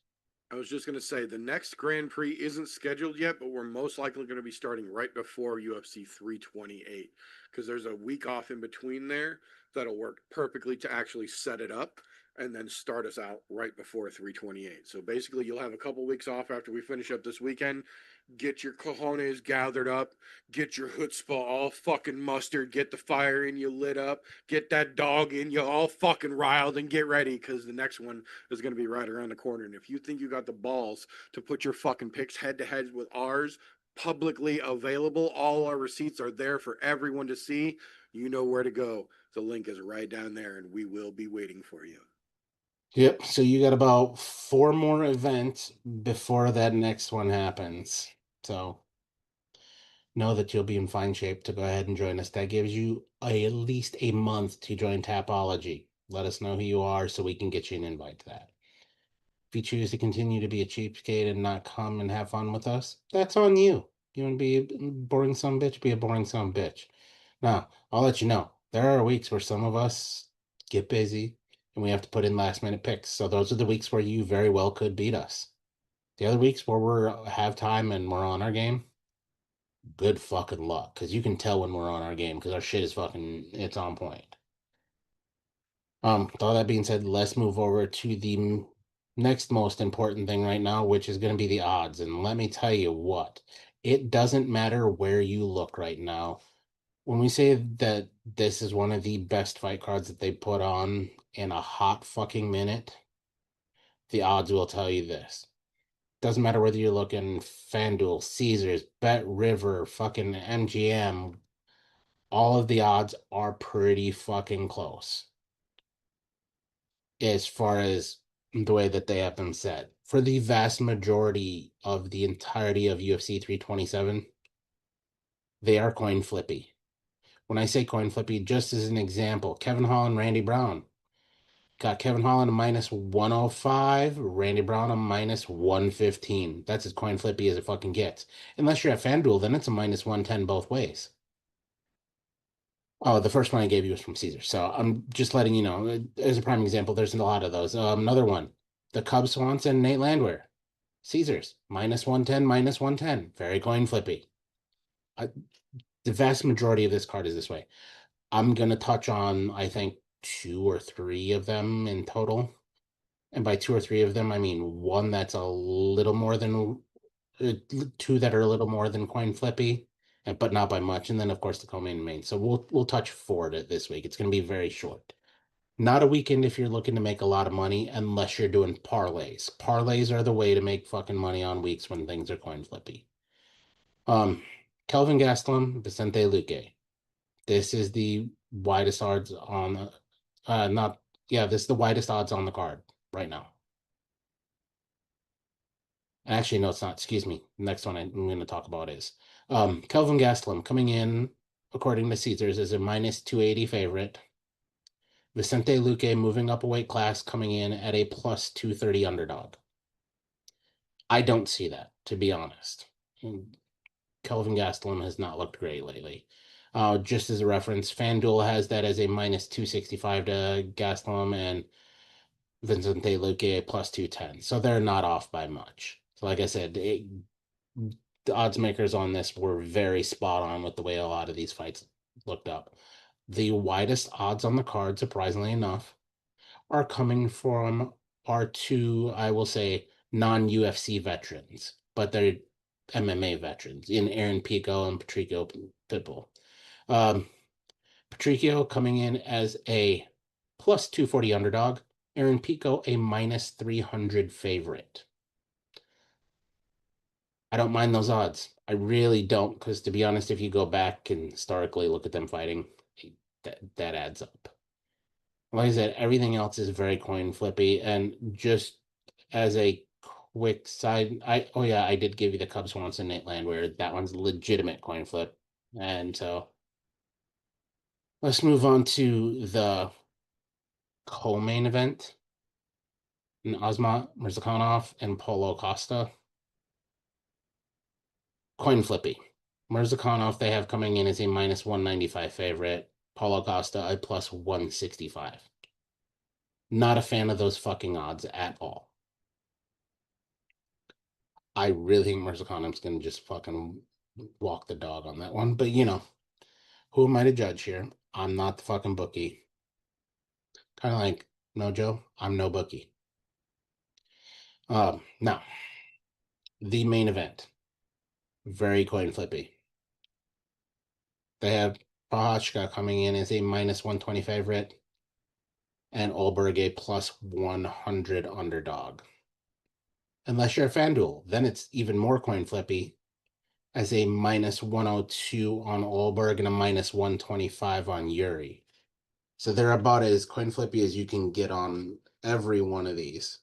I was just gonna say the next Grand Prix isn't scheduled yet, but we're most likely going to be starting right before UFC 328 because there's a week off in between there that'll work perfectly to actually set it up and then start us out right before 328. So basically, you'll have a couple weeks off after we finish up this weekend. Get your cojones gathered up, get your chutzpah all fucking mustered, get the fire in you lit up, get that dog in you all fucking riled, and get ready because the next one is going to be right around the corner. And if you think you got the balls to put your fucking picks head to head with ours, publicly available, all our receipts are there for everyone to see. You know where to go. The link is right down there, and we will be waiting for you. Yep, so you got about 4 more events before that next one happens. So know that you'll be in fine shape to go ahead and join us. That gives you at least a month to join Tapology. Let us know who you are so we can get you an invite to that. If you choose to continue to be a cheapskate and not come and have fun with us, that's on you. You want to be a boring son bitch? Be a boring son bitch. Now, I'll let you know. There are weeks where some of us get busy and we have to put in last minute picks. So those are the weeks where you very well could beat us. The other weeks where we have time and we're on our game, good fucking luck. Because you can tell when we're on our game because our shit is fucking, it's on point. With all that being said, let's move over to the next most important thing right now, which is going to be the odds. And let me tell you what, it doesn't matter where you look right now. When we say that this is one of the best fight cards that they put on in a hot fucking minute, the odds will tell you this. Doesn't matter whether you're looking FanDuel, Caesars, Bet River, fucking MGM, all of the odds are pretty fucking close as far as the way that they have them set. For the vast majority of the entirety of UFC 327, they are coin flippy. When I say coin flippy, just as an example, Kevin Hall and Randy Brown. Got Kevin Holland a minus 105, Randy Brown a minus 115. That's as coin flippy as it fucking gets. Unless you're at FanDuel, then it's a minus 110 both ways. Oh, the first one I gave you was from Caesar. So I'm just letting you know. As a prime example, there's a lot of those. Another one, the Cubs Swanson, Nate Landwehr. Caesars, minus 110, minus 110. Very coin flippy. The vast majority of this card is this way. I'm going to touch on, I think, 2 or 3 of them in total. And by 2 or 3 of them, I mean one that's a little more than 2 that are a little more than coin flippy, but not by much. And then, of course, the co-main and main. So we'll touch 4 this week. It's going to be very short. Not a weekend if you're looking to make a lot of money, unless you're doing parlays. Parlays are the way to make fucking money on weeks when things are coin flippy. Kelvin Gastelum, Vicente Luque. This is the widest odds on not yeah, this is the widest odds on the card right now. Actually, no, it's not. Excuse me. The next one I'm going to talk about is Kelvin Gastelum coming in, according to Caesars, is a minus 280 favorite. Vicente Luque moving up a weight class, coming in at a plus 230 underdog. I don't see that, to be honest. Kelvin Gastelum has not looked great lately. Just as a reference, FanDuel has that as a minus 265 to Gastelum and Vicente Luque plus 210. So they're not off by much. So like I said, the odds makers on this were very spot on with the way a lot of these fights looked up. The widest odds on the card, surprisingly enough, are coming from our 2, I will say, non-UFC veterans, but they're MMA veterans in Aaron Pico and Patricio Pitbull. Patricio coming in as a plus 240 underdog, Aaron Pico a minus 300 favorite. I don't mind those odds. I really don't, because to be honest, if you go back and historically look at them fighting, that adds up. Like I said, everything else is very coin flippy. And just as a quick side, I did give you the Cubs once in Nate Landwehr. That one's legitimate coin flip. And so let's move on to the co-main event. Ozma Mirzakhanov and Paulo Costa. Coin flippy. Mirzakhanov they have coming in as a minus 195 favorite. Paulo Costa a plus 165. Not a fan of those fucking odds at all. I really think Mirzakhanov's going to just fucking walk the dog on that one. But, who am I to judge here? I'm not the fucking bookie. Kind of like, no, Joe, I'm no bookie. Now, the main event. Very coin flippy. They have Prochazka coming in as a minus 120 favorite and Olberg a plus 100 underdog. Unless you're a FanDuel, then it's even more coin flippy as a minus 102 on Olberg and a minus 125 on Yuri. So they're about as coin flippy as you can get on every one of these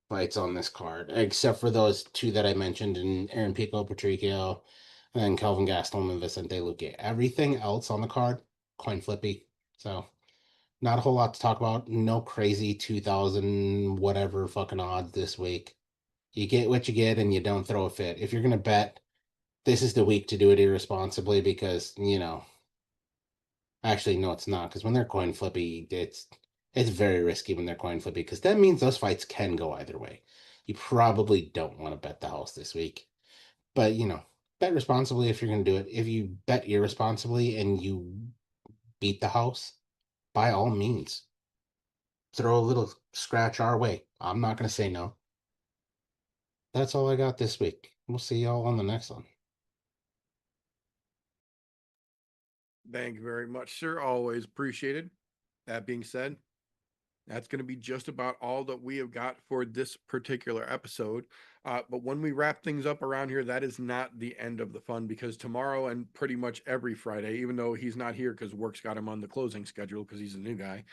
fights on this card, except for those 2 that I mentioned in Aaron Pico, Patricio, and then Kelvin Gastelum and Vicente Luque. Everything else on the card, coin flippy. So not a whole lot to talk about. No crazy 2000 whatever fucking odds this week. You get what you get and you don't throw a fit. If you're going to bet, this is the week to do it irresponsibly because, actually, no, it's not. Because when they're coin flippy, it's very risky when they're coin flippy because that means those fights can go either way. You probably don't want to bet the house this week. But, bet responsibly if you're going to do it. If you bet irresponsibly and you beat the house, by all means, throw a little scratch our way. I'm not going to say no. That's all I got this week. We'll see y'all on the next one. Thank you very much, sir. Always appreciated. That being said, that's going to be just about all that we have got for this particular episode. But when we wrap things up around here, that is not the end of the fun, because tomorrow and pretty much every Friday, even though he's not here because work's got him on the closing schedule because he's a new guy,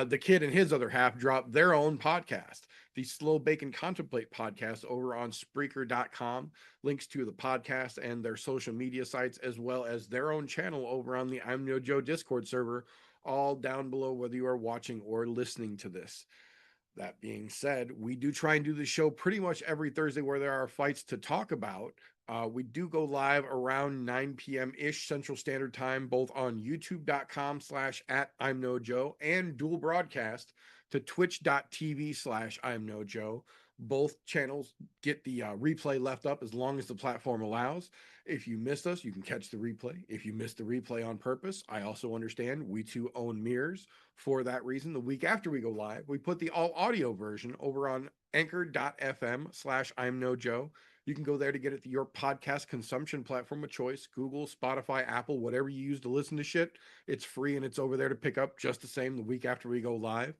the kid and his other half drop their own podcast, the Slow Bacon Contemplate podcast, over on Spreaker.com. Links to the podcast and their social media sites, as well as their own channel over on the I'm No Joe Discord server, all down below whether you are watching or listening to this. That being said, we do try and do the show pretty much every Thursday where there are fights to talk about. We do go live around 9 p.m. ish Central Standard Time, both on youtube.com/@I'mNoJoe and dual broadcast to twitch.tv/I'mNoJoe. Both channels get the replay left up as long as the platform allows. If you missed us, you can catch the replay. If you missed the replay on purpose, I also understand. We too own mirrors. For that reason, the week after we go live, we put the all audio version over on anchor.fm/I'mNoJoe. You can go there to get it to your podcast consumption platform of choice, Google, Spotify, Apple, whatever you use to listen to shit. It's free and it's over there to pick up just the same the week after we go live.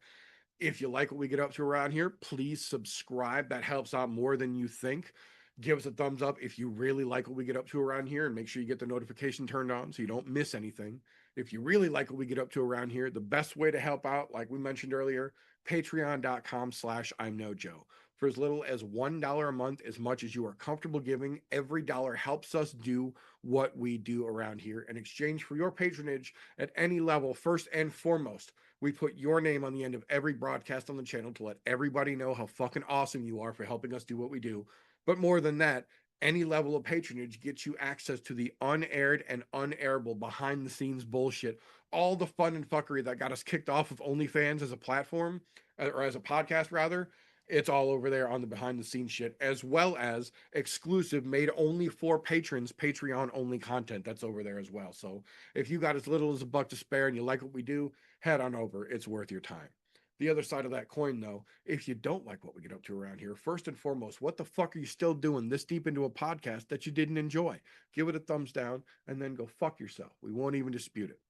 If you like what we get up to around here, please subscribe. That helps out more than you think. Give us a thumbs up if you really like what we get up to around here, and make sure you get the notification turned on so you don't miss anything. If you really like what we get up to around here, the best way to help out, like we mentioned earlier, patreon.com/I'mNoJoe. For as little as $1 a month, as much as you are comfortable giving, every dollar helps us do what we do around here. In exchange for your patronage at any level, first and foremost, we put your name on the end of every broadcast on the channel to let everybody know how fucking awesome you are for helping us do what we do. But more than that, any level of patronage gets you access to the unaired and unairable behind the scenes bullshit. All the fun and fuckery that got us kicked off of OnlyFans as a platform, or as a podcast rather, it's all over there on the behind the scenes shit, as well as exclusive made only for patrons, Patreon only content that's over there as well. So if you got as little as $1 to spare and you like what we do, head on over. It's worth your time. The other side of that coin, though, if you don't like what we get up to around here, first and foremost, what the fuck are you still doing this deep into a podcast that you didn't enjoy? Give it a thumbs down and then go fuck yourself. We won't even dispute it.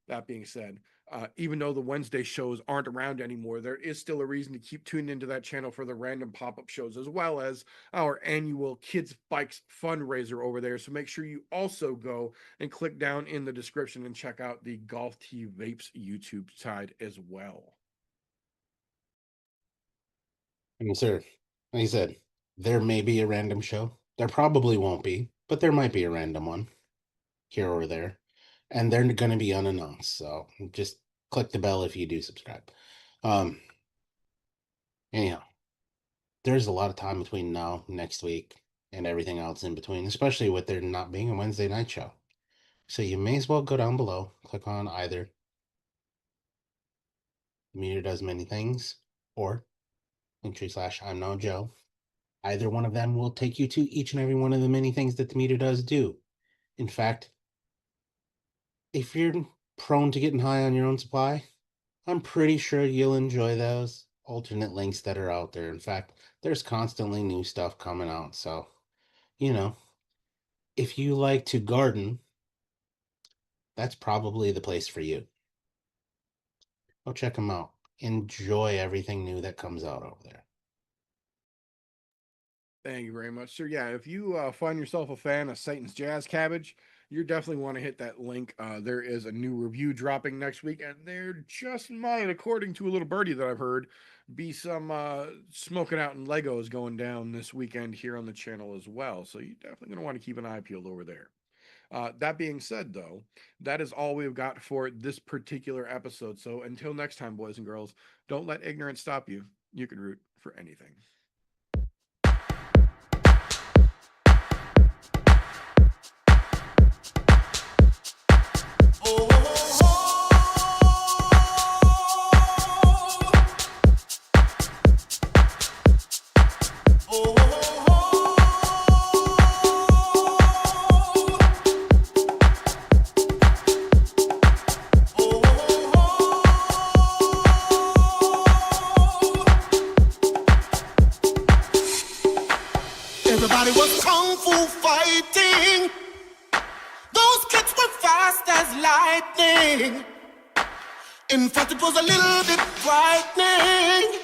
That being said, even though the Wednesday shows aren't around anymore, there is still a reason to keep tuning into that channel for the random pop-up shows, as well as our annual Kids Bikes fundraiser over there. So make sure you also go and click down in the description and check out the Golf T Vapes YouTube side as well. And sir, like I said, there may be a random show. There probably won't be, but there might be a random one here or there. And they're going to be unannounced. So just click the bell if you do subscribe. Anyhow, there's a lot of time between now, next week, and everything else in between, especially with there not being a Wednesday night show. So you may as well go down below, click on either The Meter Does Many Things or /I'mNoJoe. Either one of them will take you to each and every one of the many things that the meter does do. In fact, if you're prone to getting high on your own supply, I'm pretty sure you'll enjoy those alternate links that are out there. In fact, there's constantly new stuff coming out. So, if you like to garden, that's probably the place for you. Go check them out. Enjoy everything new that comes out over there. Thank you very much, sir. Yeah, if you find yourself a fan of Satan's Jazz Cabbage, you definitely want to hit that link. There is a new review dropping next week, and there just might, according to a little birdie that I've heard, be some smoking out and Legos going down this weekend here on the channel as well. So you're definitely going to want to keep an eye peeled over there. That being said, though, that is all we've got for this particular episode. So until next time, boys and girls, don't let ignorance stop you. You can root for anything. Everybody was kung fu fighting. Those kids were fast as lightning. In fact, it was a little bit frightening.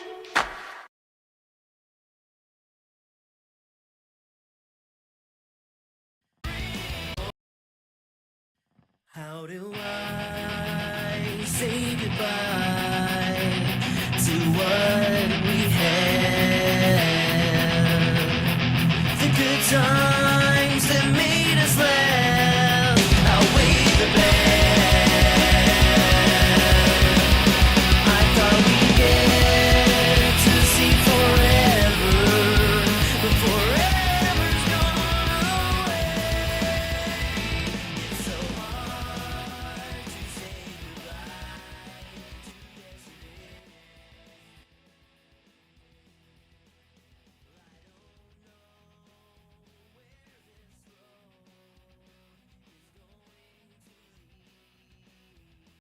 How do I say goodbye to what we had? The good times.